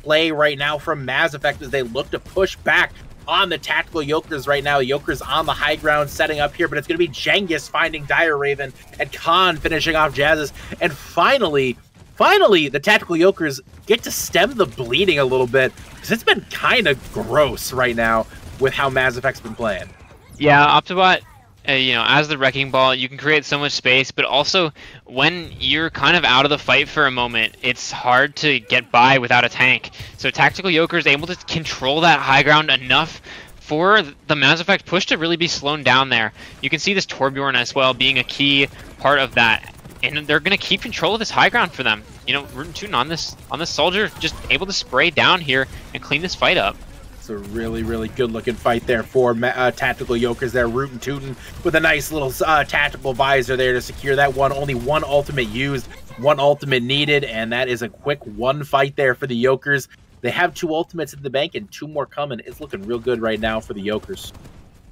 play right now from Mass Effect as they look to push back on the tactical Yolkers right now. Yolkers on the high ground setting up here, but it's going to be Genghis finding Dire Raven and Khan finishing off Jazzis. And finally, the tactical Yolkers get to stem the bleeding a little bit, because it's been kind of gross right now with how Mass Effect's been playing. Yeah, Optibot, you know, as the Wrecking Ball, you can create so much space, but also when you're kind of out of the fight for a moment, it's hard to get by without a tank. So Tactical Yolker is able to control that high ground enough for the Mass Effect push to really be slowed down there. You can see this Torbjorn as well being a key part of that, and they're going to keep control of this high ground for them. You know, Rootin' Tootin' on this soldier, just able to spray down here and clean this fight up. It's a really good looking fight there for tactical Yolkers there. Rootin' Tootin' with a nice little tactical visor there to secure that one. Only one ultimate used, one ultimate needed, and that is a quick one fight there for the Yolkers. They have two ultimates in the bank and two more coming. It's looking real good right now for the Yolkers.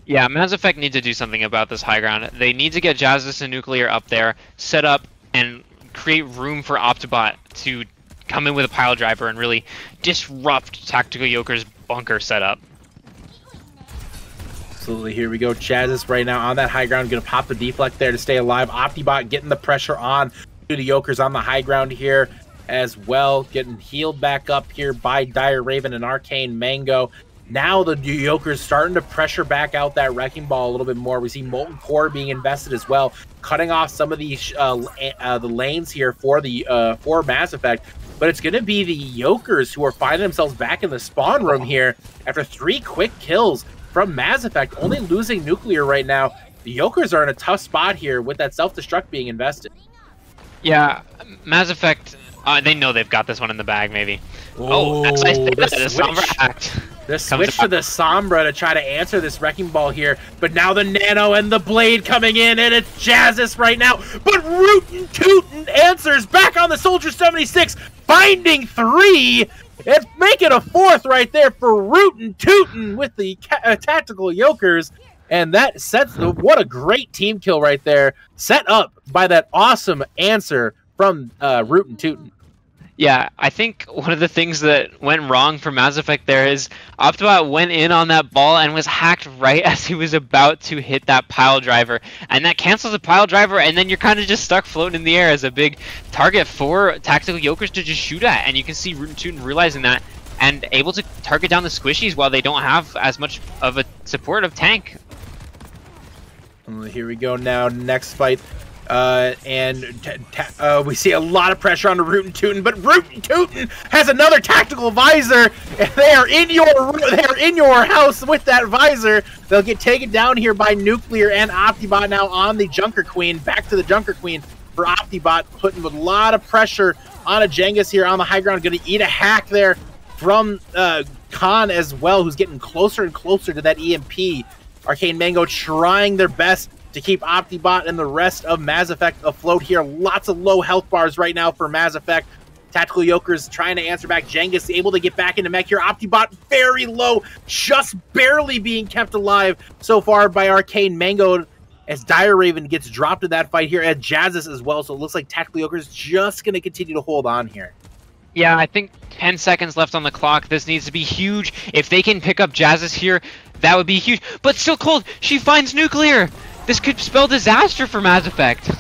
Yeah, Mass Effect need to do something about this high ground. They need to get Jazzis and Nuclear up there, set up, and create room for Optibot to come in with a pile driver and really disrupt Tactical Yolker's bunker setup. Absolutely, here we go. Jazzis right now on that high ground, gonna pop the deflect there to stay alive. Optibot getting the pressure on to the Yolkers on the high ground here as well, getting healed back up here by Dire Raven and Arcane Mango. Now the Yolkers starting to pressure back out that Wrecking Ball a little bit more. We see Molten Core being invested as well, cutting off some of these the lanes here for Mass Effect. But it's going to be the Yolkers who are finding themselves back in the spawn room here after 3 quick kills from Mass Effect, only losing Nuclear right now. The Yolkers are in a tough spot here with that self-destruct being invested. Yeah, Mass Effect, they know they've got this one in the bag, maybe. Oh, that's nice. That is Sombra hacked. The switch to the Sombra to try to answer this Wrecking Ball here, but now the Nano and the Blade coming in, and it's Jazzis right now, but Rootin' Tootin' answers back on the Soldier 76, finding 3, and making a 4th right there for Rootin' Tootin' with the Tactical Yokers, and that sets, what a great team kill right there, set up by that awesome answer from Rootin' Tootin'. Yeah, I think one of the things that went wrong for Mass Effect there is Optibot went in on that ball and was hacked right as he was about to hit that pile driver. And that cancels the pile driver, and then you're kind of just stuck floating in the air as a big target for Tactical Yokers to just shoot at. And you can see Rootin' Tootin' realizing that and able to target down the squishies while they don't have as much of a supportive tank. Here we go now, next fight. We see a lot of pressure on the Rootin' Tootin', but Rootin' Tootin' has another tactical visor, and they are in your house with that visor. They'll get taken down here by Nuclear and Optibot now on the Junker Queen. Back to the Junker Queen for Optibot, putting a lot of pressure on a Jengus here on the high ground. Going to eat a hack there from Khan as well, who's getting closer and closer to that EMP. Arcane Mango trying their best to keep Optibot and the rest of Mass Effect afloat here. Lots of low health bars right now for Mass Effect. Tactical Yokers trying to answer back. Jengus able to get back into mech here. Optibot very low, just barely being kept alive so far by Arcane Mango as Dire Raven gets dropped in that fight here at Jazzis as well. So it looks like Tactical Yokers just going to continue to hold on here. Yeah, I think 10 seconds left on the clock. This needs to be huge. If they can pick up Jazzis here, that would be huge. But still cold. She finds Nuclear. This could spell disaster for Mass Effect.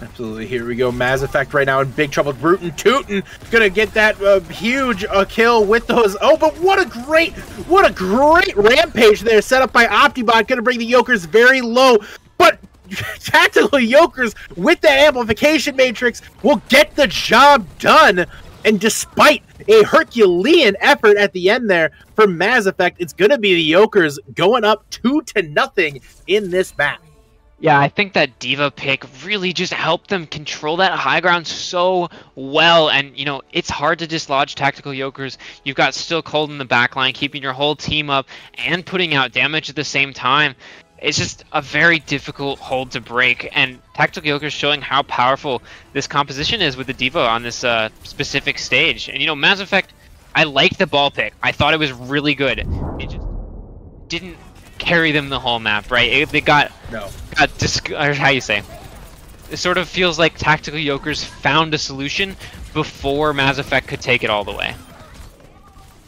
Absolutely. Here we go. Mass Effect right now in big trouble. Rootin' Tootin' gonna get that huge kill with those. Oh, but what a great rampage there set up by Optibot. Gonna bring the Yokers very low. But Tactical Yokers with that amplification matrix will get the job done. And despite a Herculean effort at the end there for Mass Effect, it's going to be the Yokers going up 2-0 in this map. Yeah, I think that Diva pick really just helped them control that high ground so well. And, you know, it's hard to dislodge Tactical Yokers. You've got Still Cold in the backline, keeping your whole team up and putting out damage at the same time. It's just a very difficult hold to break, and Tactical Yokers showing how powerful this composition is with the Diva on this specific stage. And, you know, Mass Effect, I like the ball pick. I thought it was really good. It just didn't carry them the whole map, right? They got or how you say? It sort of feels like Tactical Yokers found a solution before Mass Effect could take it all the way.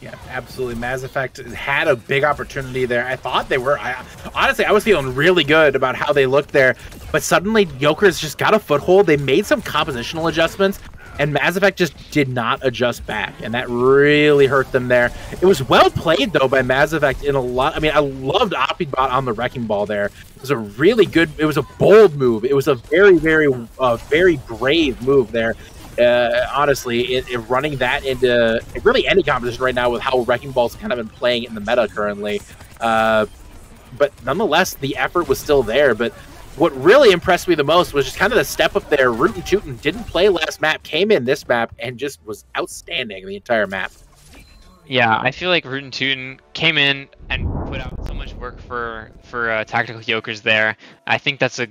Yeah, absolutely. Mass Effect had a big opportunity there. I thought they were. Honestly, I was feeling really good about how they looked there. But suddenly, Yokers just got a foothold. They made some compositional adjustments, and Mass Effect just did not adjust back. And that really hurt them there. It was well played, though, by Mass Effect in a lot. I mean, I loved Optibot on the Wrecking Ball there. It was a really good, it was a bold move. It was a very, very brave move there. Honestly, running that into really any competition right now with how Wrecking Ball's kind of been playing in the meta currently. But nonetheless, the effort was still there. But what really impressed me the most was just kind of the step up there. Rootin' Tootin' didn't play last map, came in this map, and just was outstanding the entire map. Yeah, I feel like Rootin' Tootin' came in and put out so much work for Tactical Yokers there. I think that's a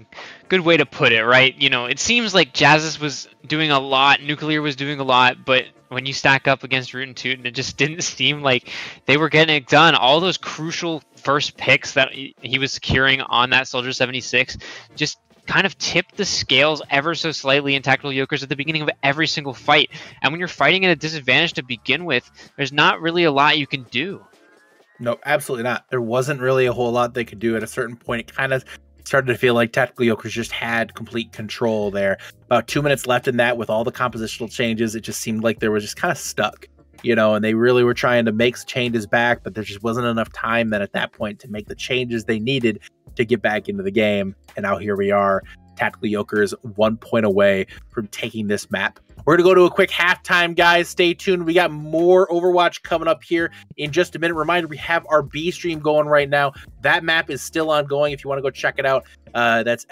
good way to put it, right? You know, it seems like Jazzis was doing a lot, Nuclear was doing a lot, but when you stack up against Rootin' Tootin', it just didn't seem like they were getting it done. All those crucial first picks that he was securing on that Soldier 76 just kind of tipped the scales ever so slightly in Tactical Yokers at the beginning of every single fight. And when you're fighting at a disadvantage to begin with, there's not really a lot you can do. No, absolutely not. There wasn't really a whole lot they could do. At a certain point, it kind of started to feel like Tactical Yokers just had complete control there. About 2 minutes left in that with all the compositional changes. It just seemed like they were just kind of stuck, you know, and they really were trying to make changes back, but there just wasn't enough time then at that point to make the changes they needed to get back into the game. And now here we are, Tactical Yokers 1 point away from taking this map We're going to go to a quick halftime, guys. Stay tuned. We got more Overwatch coming up here in just a minute. Reminder, we have our B stream going right now. That map is still ongoing if you want to go check it out. That's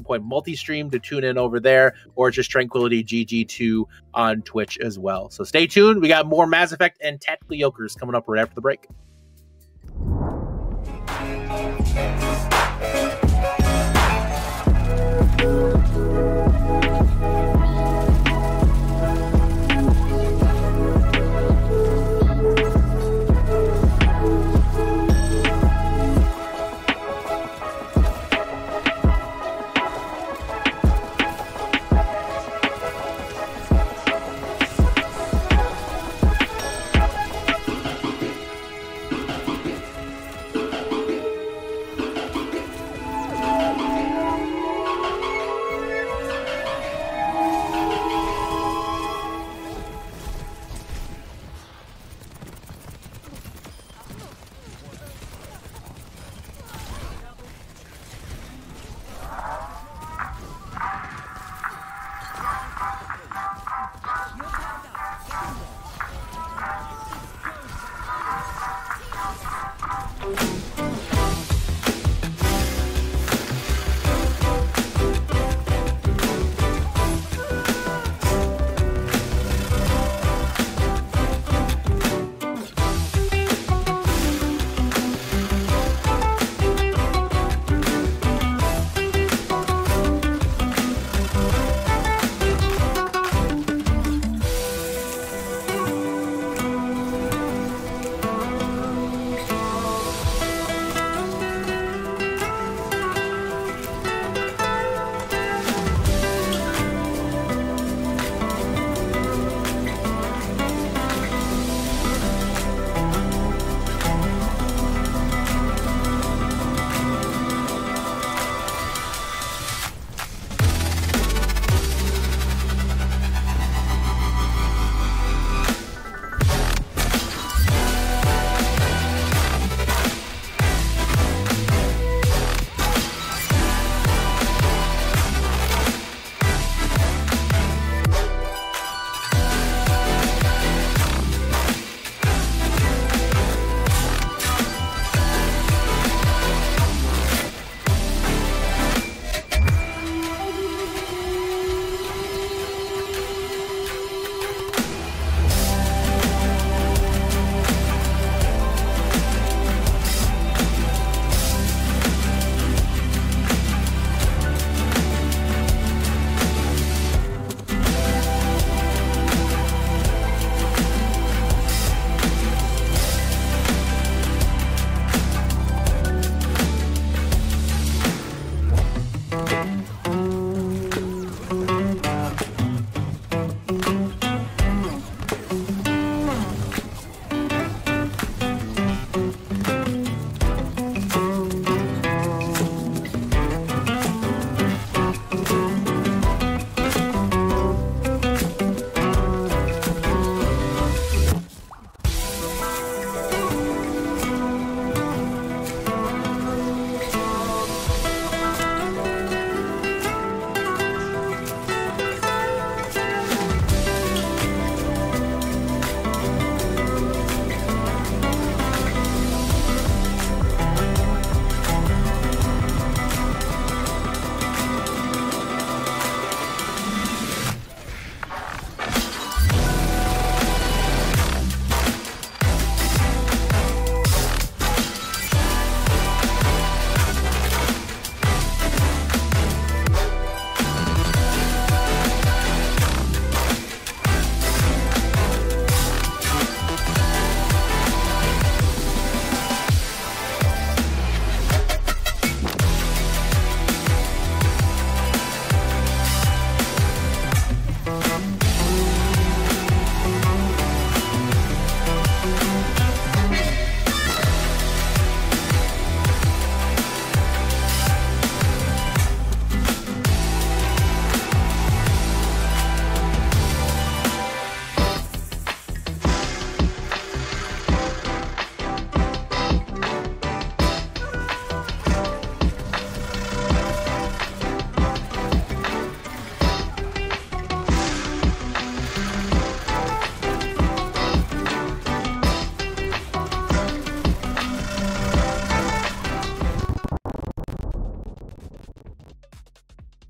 !multi-stream to tune in over there, or just Tranquility GG2 on Twitch as well. So stay tuned. We got more Mass Effect and Tactical Yokers coming up right after the break.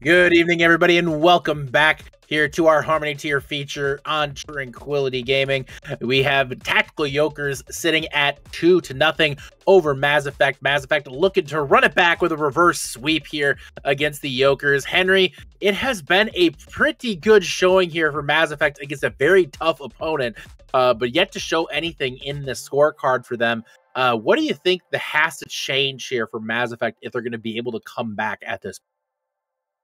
Good evening, everybody, and welcome back here to our Harmony Tier feature on Tranquility Gaming. We have Tactical Yolkers sitting at 2-0 over Mazz Effect. Mazz Effect looking to run it back with a reverse sweep here against the Yolkers. Henry, it has been a pretty good showing here for Mazz Effect against a very tough opponent, but yet to show anything in the scorecard for them. What do you think that has to change here for Mazz Effect if they're going to be able to come back at this point?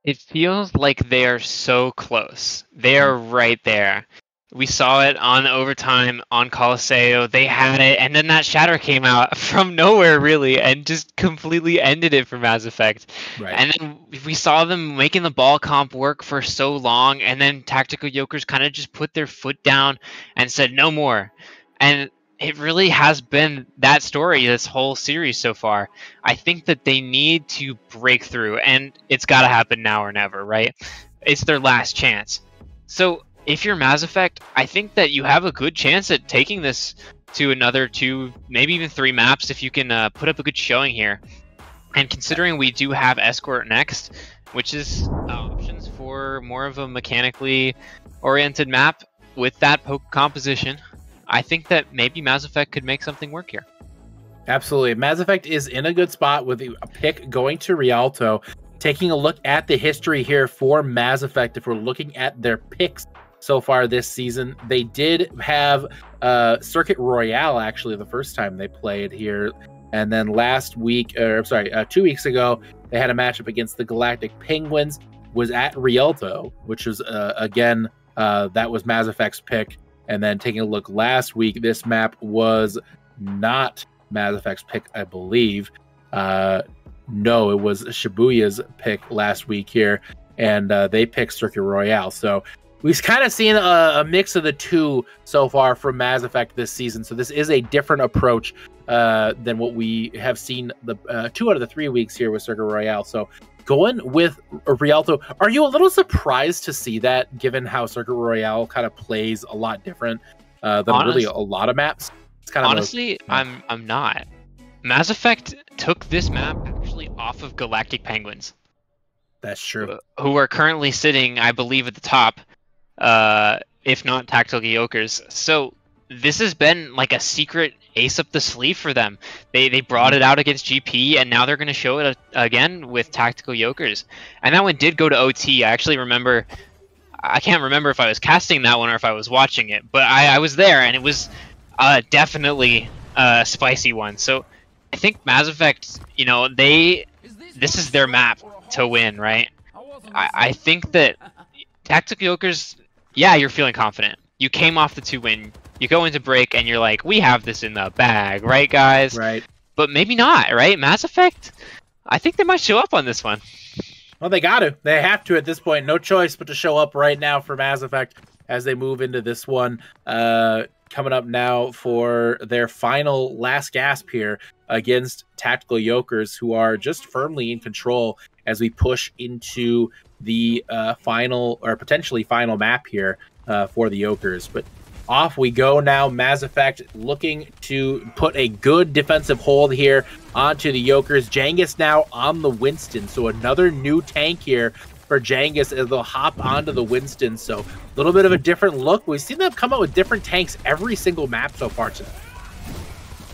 It feels like they are so close. They are right there. We saw it on overtime on Colosseo. They had it, and then that shatter came out from nowhere, really, and just completely ended it for Mazz Effect. Right. And then we saw them making the ball comp work for so long, and then Tactical Yolkers kind of just put their foot down and said, no more. And it really has been that story this whole series so far. I think that they need to break through, and it's got to happen now or never, right? It's their last chance. So if you're Mazz Effect, I think that you have a good chance at taking this to another 2, maybe even 3 maps if you can put up a good showing here. And considering we do have Escort next, which is options for more of a mechanically oriented map with that poke composition, I think that maybe Mazz Effect could make something work here. Absolutely. Mazz Effect is in a good spot with a pick going to Rialto. Taking a look at the history here for Mazz Effect, if we're looking at their picks so far this season, they did have Circuit Royale actually the first time they played here. And then last week, 2 weeks ago, they had a matchup against the Galactic Penguins, was at Rialto, which was, again, that was Mazz Effect's pick. And then taking a look last week, this map was not Mazz Effect's pick, I believe. No, it was Shibuya's pick last week here, and they picked Circuit Royale. So we've kind of seen a mix of the two so far from Mazz Effect this season. So this is a different approach than what we have seen the 2 out of the 3 weeks here with Circuit Royale. So going with Rialto, are you a little surprised to see that, given how Circuit Royale kind of plays a lot different than really a lot of maps? It's kind of honestly, I'm not. Mazz Effect took this map actually off of Galactic Penguins. That's true. Who are currently sitting, I believe, at the top, if not Tactical Yolkers. So this has been like a secret ace up the sleeve for them. They brought it out against GP, and now they're going to show it again with Tactical Yolkers. And that one did go to OT. I actually remember, I can't remember if I was casting that one or if I was watching it, but I was there, and it was definitely a spicy one. So I think Mazz Effect, you know, this is their map to win, right? I think that Tactical Yolkers, yeah, you're feeling confident. You came off the 2-win. You go into break and you're like, we have this in the bag, right, guys? Right. But maybe not, right? Mazz Effect, I think they might show up on this one. Well, they got to. They have to at this point. No choice but to show up right now for Mazz Effect as they move into this one. Coming up now for their final last gasp here against Tactical Yolkers, who are just firmly in control as we push into the final or potentially final map here for the Yolkers. But off we go now. Mazz Effect looking to put a good defensive hold here onto the Yolkers. Jangus now on the Winston, so another new tank here for Jangus as they'll hop onto the Winston. So a little bit of a different look. We've seen them come out with different tanks every single map so far today.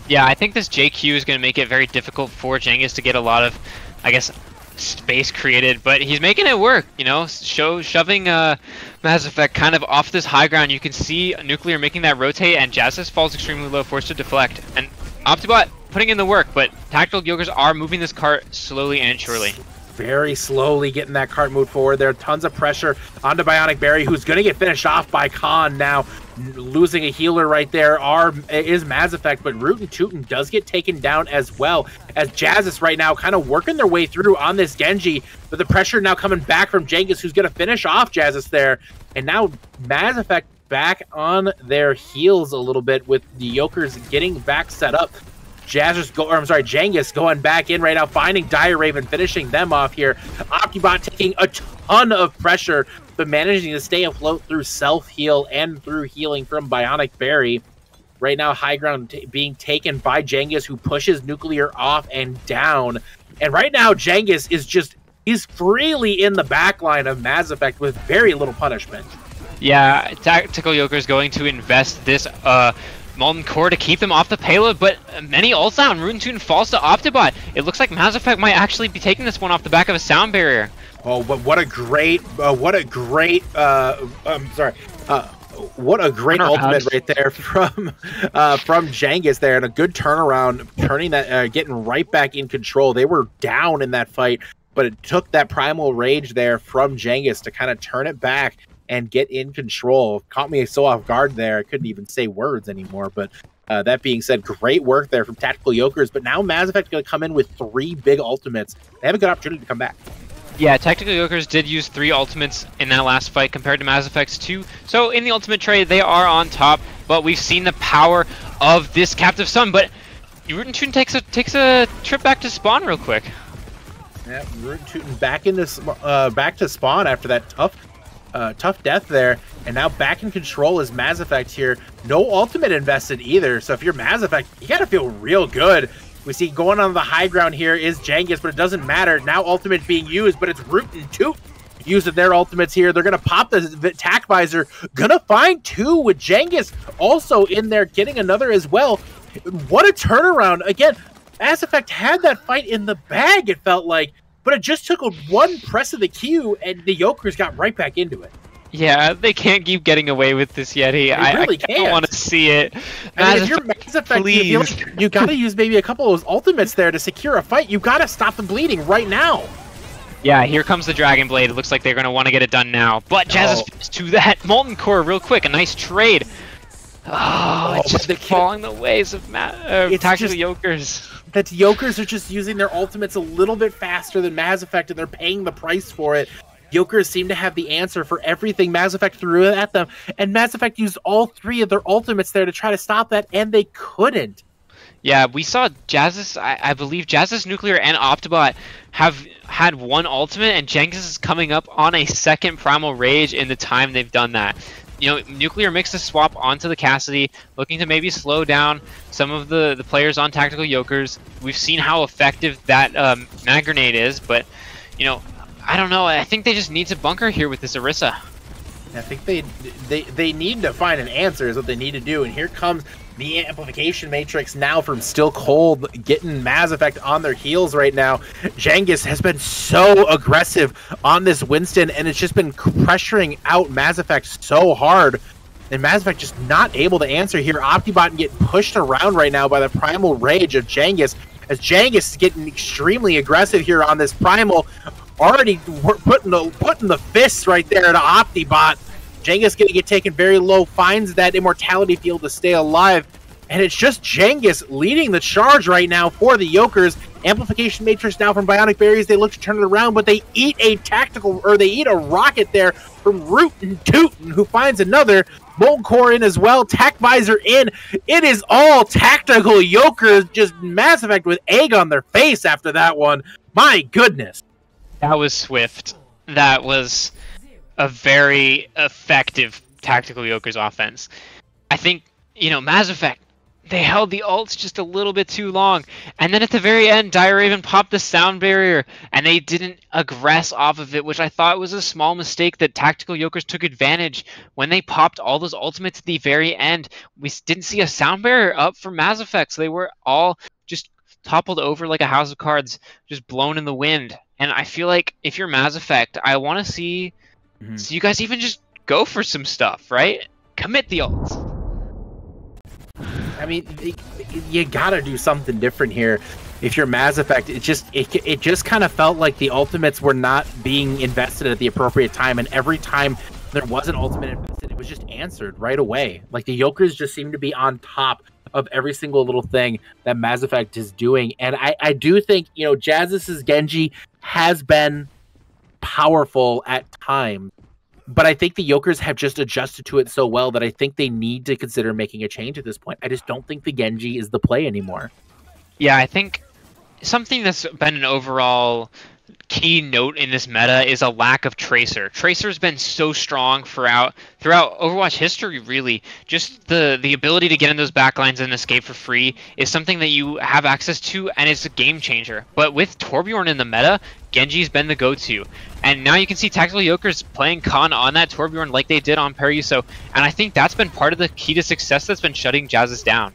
Yeah, I think this JQ is going to make it very difficult for Jangus to get a lot of, I guess, space created, but he's making it work, you know, shoving Mazz Effect kind of off this high ground. You can see Nuclear making that rotate, and Jazzis falls extremely low, forced to deflect. And Optibot putting in the work, but Tactical Yolkers are moving this cart slowly and surely. Very slowly getting that cart moved forward. There are tons of pressure onto Bionic Barry, who's going to get finished off by Khan now. Losing a healer right there is Mazz Effect, but Rootin' Tootin' does get taken down as well, as Jazzis right now kind of working their way through on this Genji, but the pressure now coming back from Jangus, who's going to finish off Jazzis there. And now Mazz Effect back on their heels a little bit with the Yolkers getting back set up. Jangus going back in right now, finding Dire Raven, finishing them off here. Optibot taking a ton of pressure, but managing to stay afloat through self-heal and through healing from Bionic Barry. Right now, high ground being taken by Jangus, who pushes Nuclear off and down. And right now, Jangus is just he's freely in the backline of Mass Effect with very little punishment. Yeah, Tactical Yolkers going to invest this Molten Core to keep them off the payload, but many ults down. Rootin' Tootin' falls to Optibot. It looks like Mass Effect might actually be taking this one off the back of a sound barrier. Oh, but what a great ultimate right there from Jangus there, and a good turnaround, turning that, getting right back in control. They were down in that fight, but it took that primal rage there from Jangus to kind of turn it back and get in control. Caught me so off guard there. I couldn't even say words anymore. But that being said, great work there from Tactical Yolkers. But now Mass Effect going to come in with 3 big ultimates. They have a good opportunity to come back. Yeah, Tactical Yolkers did use 3 ultimates in that last fight compared to Mass Effect's 2. So in the ultimate trade, they are on top. But we've seen the power of this Captive Sun. But Rootin' Tootin' takes a trip back to spawn real quick. Yeah, Rootin' Tootin' back to spawn after that tough death there, and now back in control is Mass Effect here. No ultimate invested either, so if you're Mass Effect, you gotta feel real good. We see going on the high ground here is Jangus, but it doesn't matter. Now ultimate being used, but it's Rootin' Tootin' using their ultimates here. They're gonna pop the tack visor, gonna find 2 with Jangus also in there, getting another as well. What a turnaround. Again, Mass Effect had that fight in the bag, it felt like, but it just took one press of the Q, and the Yolkers got right back into it. Yeah, they can't keep getting away with this, Yeti. I really don't want to see it. I mean, if you're Mass Effect, you got to use maybe a couple of those ultimates there to secure a fight. You got to stop the bleeding right now. Yeah, here comes the Dragon Blade. It looks like they're going to want to get it done now. But Jazz is to that Molten Core real quick. A nice trade. Oh, it's just falling the ways of Tactical Yolkers. That Yolkers are just using their ultimates a little bit faster than Mass Effect, and they're paying the price for it. Yolkers seem to have the answer for everything Mass Effect threw at them, and Mass Effect used all 3 of their ultimates there to try to stop that, and they couldn't. Yeah, we saw Jazz's, I believe Jazz's Nuclear and Optibot have had 1 ultimate, and Jenkins is coming up on a 2nd Primal Rage in the time they've done that. You know, Nuclear makes the swap onto the Cassidy, looking to maybe slow down some of the players on Tactical Yolkers. We've seen how effective that mag grenade is, but, you know, I don't know. I think they just need to bunker here with this Orisa. I think they need to find an answer is what they need to do, and here comes the amplification matrix now from Still Cold, getting Mass Effect on their heels right now. Jangus has been so aggressive on this Winston, and it's just been pressuring out Mass Effect so hard. And Mass Effect just not able to answer here. Optibot getting pushed around right now by the Primal Rage of Jangus, as Jangus is getting extremely aggressive here on this Primal. Already putting the fists right there to Optibot. Jangus going to get taken very low, finds that immortality field to stay alive, and it's just Jangus leading the charge right now for the Yolkers. Amplification Matrix now from Bionic Berries. They look to turn it around, but they eat a rocket there from Rootin' Tootin', who finds another. Molten Core in as well, Tac Visor in. It is all Tactical Yolkers, just Mass Effect with egg on their face after that one. My goodness. That was swift. That was a very effective Tactical Yolkers offense. I think, you know, Mass Effect, they held the ults just a little bit too long. And then at the very end, Dire Raven popped the sound barrier, and they didn't aggress off of it, which I thought was a small mistake that Tactical Yolkers took advantage. When they popped all those ultimates at the very end, we didn't see a sound barrier up for Mass Effect, so they were all just toppled over like a house of cards, just blown in the wind. And I feel like if you're Mass Effect, I want to see you guys even just go for some stuff, right? Commit the ults. I mean, you gotta do something different here. If you're Mass Effect, it just kind of felt like the ultimates were not being invested at the appropriate time, and every time there was an ultimate invested, it was just answered right away. Like the Yolkers just seem to be on top of every single little thing that Mass Effect is doing, and I do think, you know, Jazz's Genji has been powerful at times, but I think the Yolkers have just adjusted to it so well that I think they need to consider making a change at this point. I just don't think the Genji is the play anymore. Yeah, I think something that's been an overall key note in this meta is a lack of Tracer. Tracer's been so strong throughout Overwatch history, really. Just the ability to get in those backlines and escape for free is something that you have access to, and it's a game changer. But with Torbjorn in the meta, Genji's been the go-to. And now you can see Tactical Yokers playing Khan on that Torbjorn like they did on Peruso, and I think that's been part of the key to success that's been shutting Jazz's down.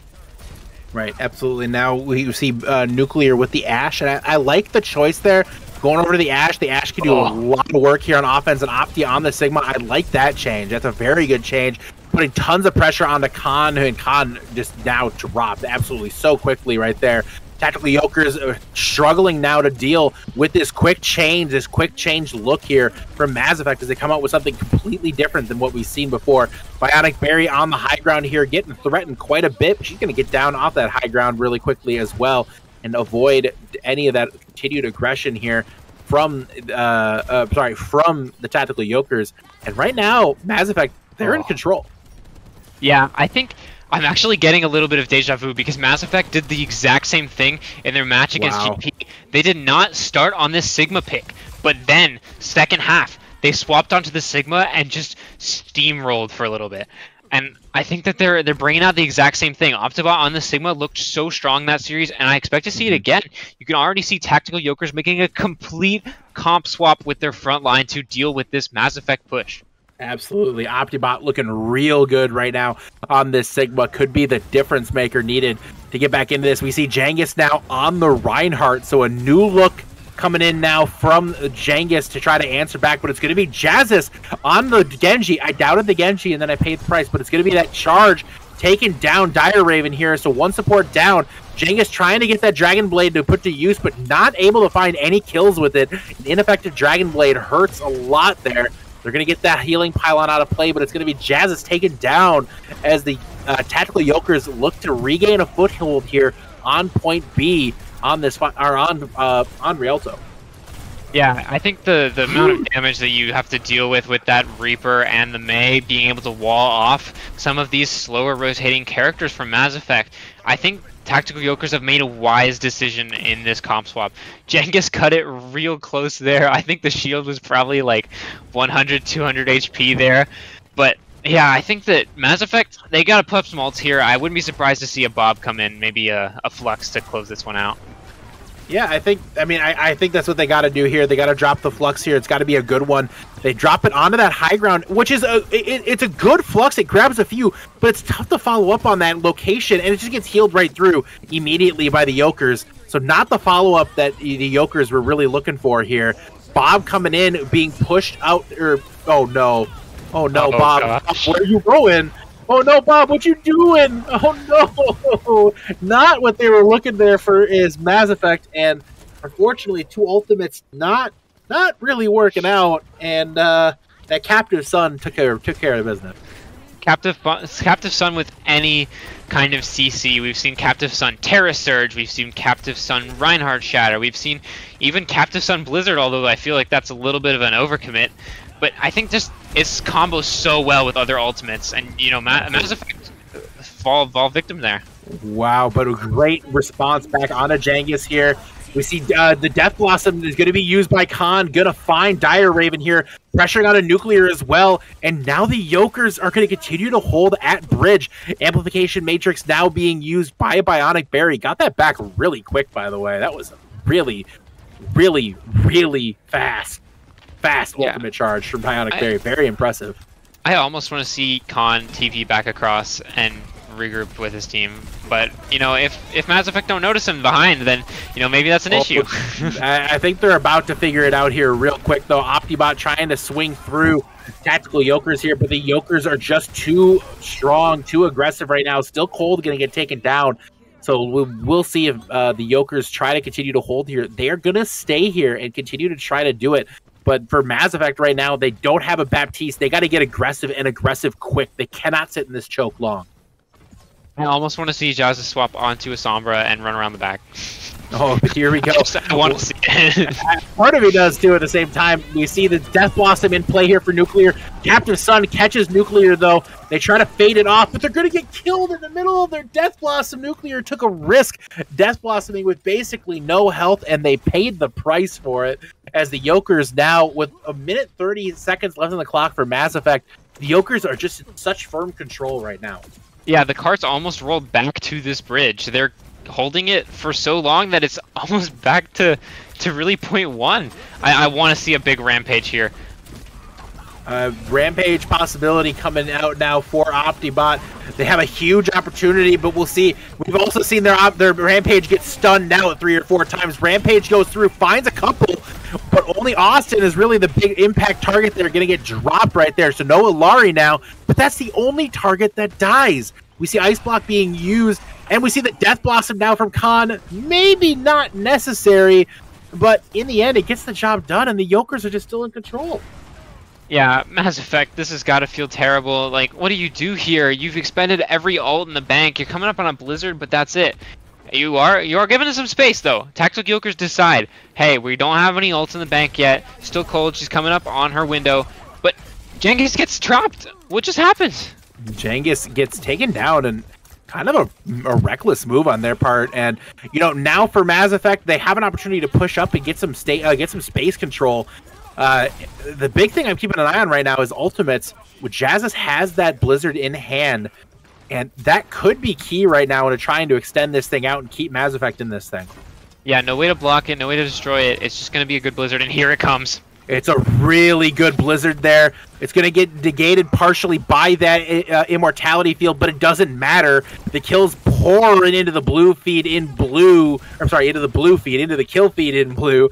Right, absolutely. Now we see Nuclear with the Ashe, and I like the choice there. Going over to the Ashe can do a lot of work here on offense, and Opti on the Sigma. I like that change. That's a very good change. Putting tons of pressure onto Khan, and Khan just now dropped absolutely so quickly right there. Tactical Yokers are struggling now to deal with this quick change look here from Mass Effect as they come out with something completely different than what we've seen before. Bionic Berry on the high ground here, getting threatened quite a bit, but she's going to get down off that high ground really quickly as well and avoid any of that continued aggression here from from the Tactical Yokers. And right now, Mass Effect, they're in control. Yeah, I think I'm actually getting a little bit of deja vu because Mass Effect did the exact same thing in their match against GP. They did not start on this Sigma pick, but then second half they swapped onto the Sigma and just steamrolled for a little bit. And I think that they're bringing out the exact same thing. Optibot on the Sigma looked so strong that series, and I expect to see it again. You can already see Tactical Yokers making a complete comp swap with their front line to deal with this Mass Effect push. Absolutely. Optibot looking real good right now on this Sigma. Could be the difference maker needed to get back into this. We see Jangus now on the Reinhardt, so a new look coming in now from Jangus to try to answer back, but it's going to be Jazzis on the Genji. I doubted the Genji, and then I paid the price, but it's going to be that charge taking down Dire Raven here, so one support down. Jangus trying to get that Dragon Blade to put to use, but not able to find any kills with it. An ineffective Dragon Blade hurts a lot there. They're going to get that healing pylon out of play, but it's going to be Jazz's taken down as the Tactical Yokers look to regain a foothold here on point B on this on Rialto. Yeah, I think the amount of damage that you have to deal with that Reaper and the Mei being able to wall off some of these slower rotating characters from Mass Effect, I think Tactical Yokers have made a wise decision in this comp swap. Jangus cut it real close there. I think the shield was probably like 100, 200 HP there. But yeah, I think that Mass Effect, they got to put up some ults here. I wouldn't be surprised to see a Bob come in, maybe a Flux to close this one out. Yeah, I think that's what they got to do here. They got to drop the Flux here. It's got to be a good one. They drop it onto that high ground, which is it's a good Flux. It grabs a few, but it's tough to follow up on that location, and it just gets healed right through immediately by the Yokers. So not the follow-up that the Yokers were really looking for here. Bob coming in, being pushed out, oh no, Bob, where are you going? Oh no, Bob, what you doing? Oh no! Not what they were looking there for is Mass Effect, and unfortunately, two ultimates not really working out, and that Captive Sun took care of the business. Captive Sun with any kind of CC. We've seen Captive Sun Terra Surge, we've seen Captive Sun Reinhardt Shatter, we've seen even Captive Sun Blizzard, although I feel like that's a little bit of an overcommit. But I think just it's combos so well with other ultimates, and you know, Mass Effect fall victim there. Wow, but a great response back onto Jangus here. We see the Death Blossom is going to be used by Khan, going to find Dire Raven here, pressuring on a Nuclear as well, and now the Yokers are going to continue to hold at bridge. Amplification Matrix now being used by Bionic Berry. Got that back really quick, by the way. That was really, really, really fast ultimate charge from Bionic Berry. Very impressive. I almost want to see Khan TV back across and regroup with his team, but you know, if Mass Effect don't notice him behind, then you know, maybe that's an issue. I think they're about to figure it out here real quick though. Optibot trying to swing through Tactical Yokers here, but the Yokers are just too strong, too aggressive right now. Still Cold gonna get taken down. So we'll see if the Yokers try to continue to hold here. They're gonna stay here and continue to try to do it. But for Mass Effect right now, they don't have a Baptiste. They got to get aggressive and aggressive quick. They cannot sit in this choke long. I almost want to see Jazz swap onto a Sombra and run around the back. Oh, here we go. I want to see it. Part of it does too. At the same time, we see the Death Blossom in play here for Nuclear. Captive Sun catches Nuclear though. They try to fade it off, but they're going to get killed in the middle of their Death Blossom. Nuclear took a risk, Death Blossoming with basically no health, and they paid the price for it. As the Yolkers now, with a minute 30 seconds left on the clock for Mass Effect, the Yolkers are just in such firm control right now. Yeah, the cart's almost rolled back to this bridge. They're holding it for so long that it's almost back to really point one. I want to see a big rampage here. Rampage possibility coming out now for Optibot. They have a huge opportunity, but we'll see. We've also seen their Rampage get stunned now 3 or 4 times. Rampage goes through, finds a couple, but only Austin is really the big impact target. They're going to get dropped right there. So no Ilari now, but that's the only target that dies. We see Ice Block being used, and we see the Death Blossom now from Khan. Maybe not necessary, but in the end, it gets the job done, and the Yolkers are just still in control. Yeah, Mass Effect, this has got to feel terrible. Like, what do you do here? You've expended every ult in the bank. You're coming up on a blizzard, but that's it. You are giving us some space, though. Tactical Yolkers decide, hey, we don't have any ults in the bank yet. Still cold. She's coming up on her window. But Cengiz gets trapped. What just happened? Cengiz gets taken down, and kind of a reckless move on their part. And, you know, now for Mass Effect, they have an opportunity to push up and get some space control. The big thing I'm keeping an eye on right now is ultimates. Jazzis has that Blizzard in hand, and that could be key right now into trying to extend this thing out and keep Mass Effect in this thing. Yeah, no way to block it, no way to destroy it. It's just going to be a good Blizzard, and here it comes. It's a really good Blizzard there. It's going to get negated partially by that immortality field, but it doesn't matter. The kills pouring into the blue feed in blue. I'm sorry, into the blue feed, into the kill feed in blue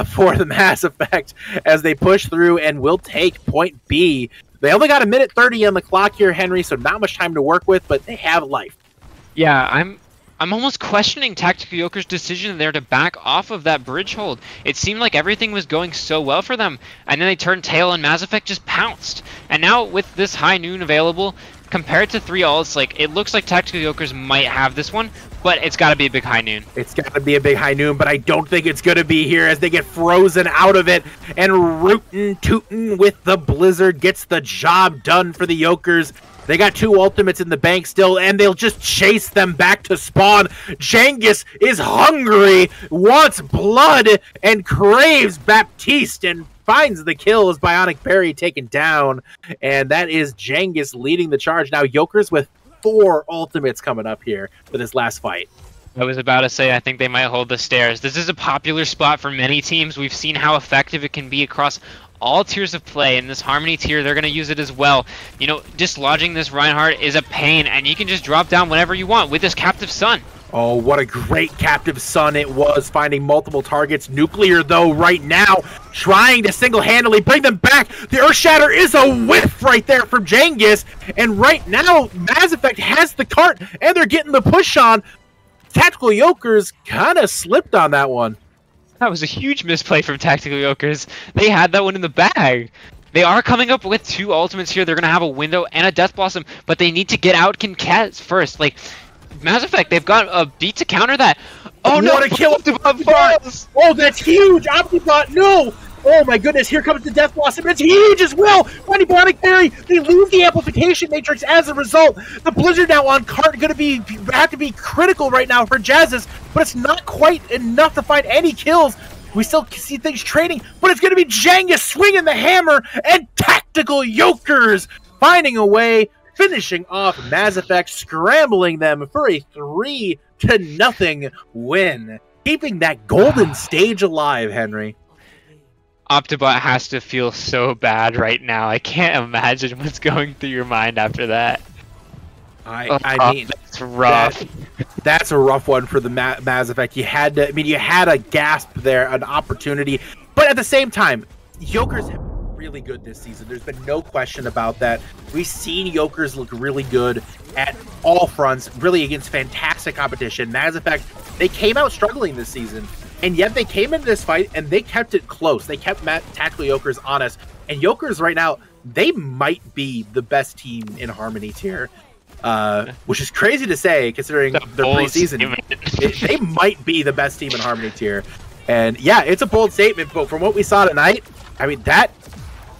for the Mass Effect as they push through and will take point B. They only got a minute 30 on the clock here, Henry, so not much time to work with, but they have life. Yeah, I'm almost questioning Tactical Yolker's decision there to back off of that bridge hold. It seemed like everything was going so well for them, and then they turned tail and Mass Effect just pounced. And now with this high noon available, compared to 3 ults, like, it looks like Tactical Yolkers might have this one, but it's got to be a big high noon. It's got to be a big high noon, but I don't think it's going to be here as they get frozen out of it, and rootin' tootin' with the Blizzard gets the job done for the Yolkers. They got 2 ultimates in the bank still, and they'll just chase them back to spawn. Cengiz is hungry, wants blood, and craves Baptiste, and finds the kill as Bionic Barry taken down. And that is Cengiz leading the charge. Now Yolkers with 4 ultimates coming up here for this last fight. I was about to say, I think they might hold the stairs. This is a popular spot for many teams. We've seen how effective it can be across all tiers of play. In this Harmony tier, they're going to use it as well. You know, dislodging this Reinhardt is a pain, and you can just drop down whenever you want with this Captive Sun. Oh, what a great Captive Sun it was, finding multiple targets. Nuclear, though, right now, trying to single-handedly bring them back. The Earth Shatter is a whiff right there from Cengiz, and right now, Mass Effect has the cart, and they're getting the push on. Tactical Yolkers kind of slipped on that one. That was a huge misplay from Tactical Yolkers. They had that one in the bag. They are coming up with 2 ultimates here. They're going to have a window and a Death Blossom, but they need to get out Cats first. Like, Mass Effect, they've got a beat to counter that. Oh, no! What a kill! Optibot! Oh, that's huge! Optibot, no! Oh my goodness, here comes the Death Blossom. It's huge as well! Finding Bionic Barry, they lose the amplification matrix as a result. The Blizzard now on cart going to have to be critical right now for Jazzis, but it's not quite enough to find any kills. We still see things trading, but it's going to be Cengiz swinging the hammer, and Tactical Yolkers finding a way, finishing off Mass Effect, scrambling them for a 3-0 win. Keeping that golden stage alive, Henry. Optibot has to feel so bad right now. I can't imagine what's going through your mind after that. I mean, that's rough. That's a rough one for the Mass Effect. You had a gasp there, an opportunity, but at the same time, Yolkers have been really good this season. There's been no question about that. We've seen Yolkers look really good at all fronts, really against fantastic competition. Mass Effect, they came out struggling this season. And yet they came into this fight and they kept it close. They kept Tactical Yolkers honest. And Yolkers right now, they might be the best team in Harmony tier. which is crazy to say considering their preseason. They might be the best team in Harmony Tier. And yeah, it's a bold statement, but from what we saw tonight, I mean, that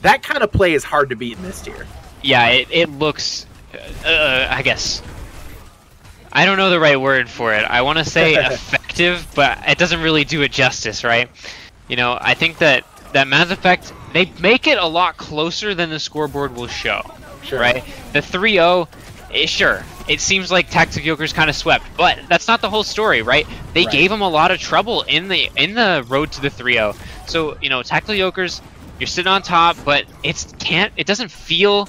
kind of play is hard to beat in this tier. Yeah, it looks, I guess, I don't know the right word for it. I want to say effective, but it doesn't really do it justice, right? You know, I think that Mass Effect, they make it a lot closer than the scoreboard will show, right? The 3-0, sure, it seems like Tactical Yokers kind of swept, but that's not the whole story, right? They gave them a lot of trouble in the road to the 3-0. So, you know, Tactical Yokers, you're sitting on top, but it doesn't feel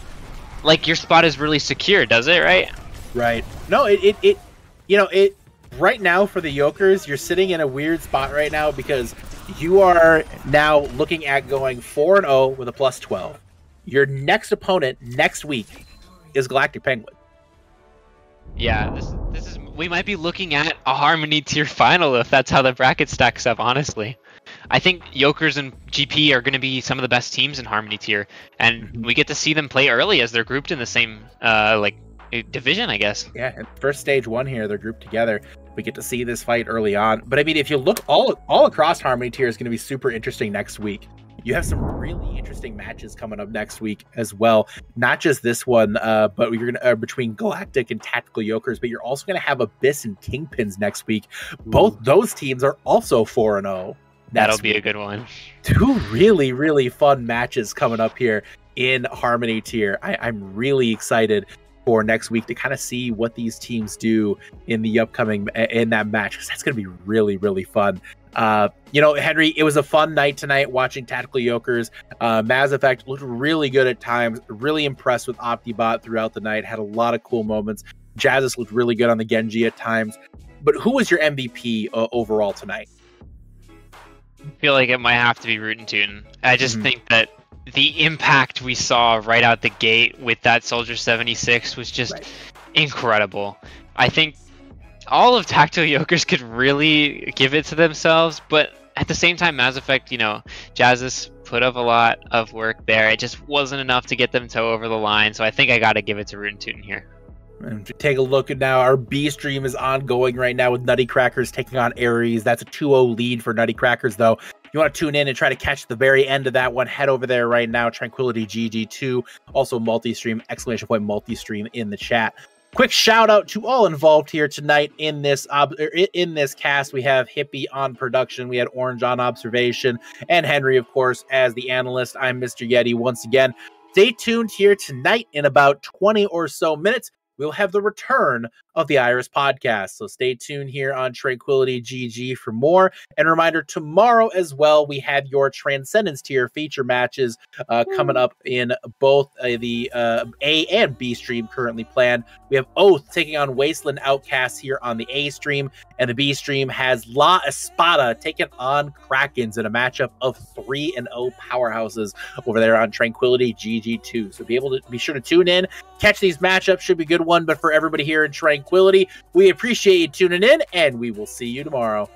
like your spot is really secure, does it, right? Right. No, it right now for the Yokers, you're sitting in a weird spot right now because you are now looking at going 4-0 with a +12. Your next opponent next week is Galactic Penguin. Yeah, this is we might be looking at a Harmony Tier final if that's how the bracket stacks up, honestly. I think Yokers and GP are going to be some of the best teams in Harmony Tier, and we get to see them play early as they're grouped in the same division, I guess. Yeah, and first stage 1 here, they're grouped together. We get to see this fight early on. But I mean, if you look all across Harmony Tier, is going to be super interesting next week. You have some really interesting matches coming up next week as well. Not just this one, but you're going to between Galactic and Tactical Yokers, but you're also going to have Abyss and Kingpins next week. Both those teams are also 4-0. That'll be a good one. 2 really, really fun matches coming up here in Harmony Tier. I'm really excited for next week to kind of see what these teams do in the upcoming in that match, because that's going to be really, really fun. You know, Henry, it was a fun night tonight watching Tactical Yokers. Mass Effect looked really good at times. Really impressed with Optibot throughout the night. Had a lot of cool moments. Jazzis looked really good on the Genji at times. But who was your MVP overall tonight? I feel like it might have to be Rootin' Tootin'. I just think that the impact we saw right out the gate with that Soldier 76 was just incredible. I think all of Tactical Yokers could really give it to themselves, but at the same time, Mass Effect, you know, Jazzis put up a lot of work there. It just wasn't enough to get them over the line, so I think I got to give it to Rootin' Tootin' here. And take a look at now, our B stream is ongoing right now with Nutty Crackers taking on Ares. That's a 2-0 lead for Nutty Crackers, though. If you want to tune in and try to catch the very end of that one, head over there right now. Tranquility GG2, also multi-stream, ! Multi-stream in the chat. Quick shout out to all involved here tonight in this cast. We have Hippy on production, we had Orange on observation, and Henry, of course, as the analyst. I'm MisterYeti once again. Stay tuned here tonight. In about 20 or so minutes, we'll have the return of the Iris podcast. So stay tuned here on Tranquility GG for more. And a reminder, tomorrow as well, we have your Transcendence Tier feature matches coming up in both the A and B stream currently planned. We have Oath taking on Wasteland Outcasts here on the A stream, and the B stream has La Espada taking on Krakens in a matchup of 3-0 powerhouses over there on Tranquility GG2. So be sure to tune in, catch these matchups. Should be a good one. But for everybody here in Tranquility, we appreciate you tuning in, and we will see you tomorrow.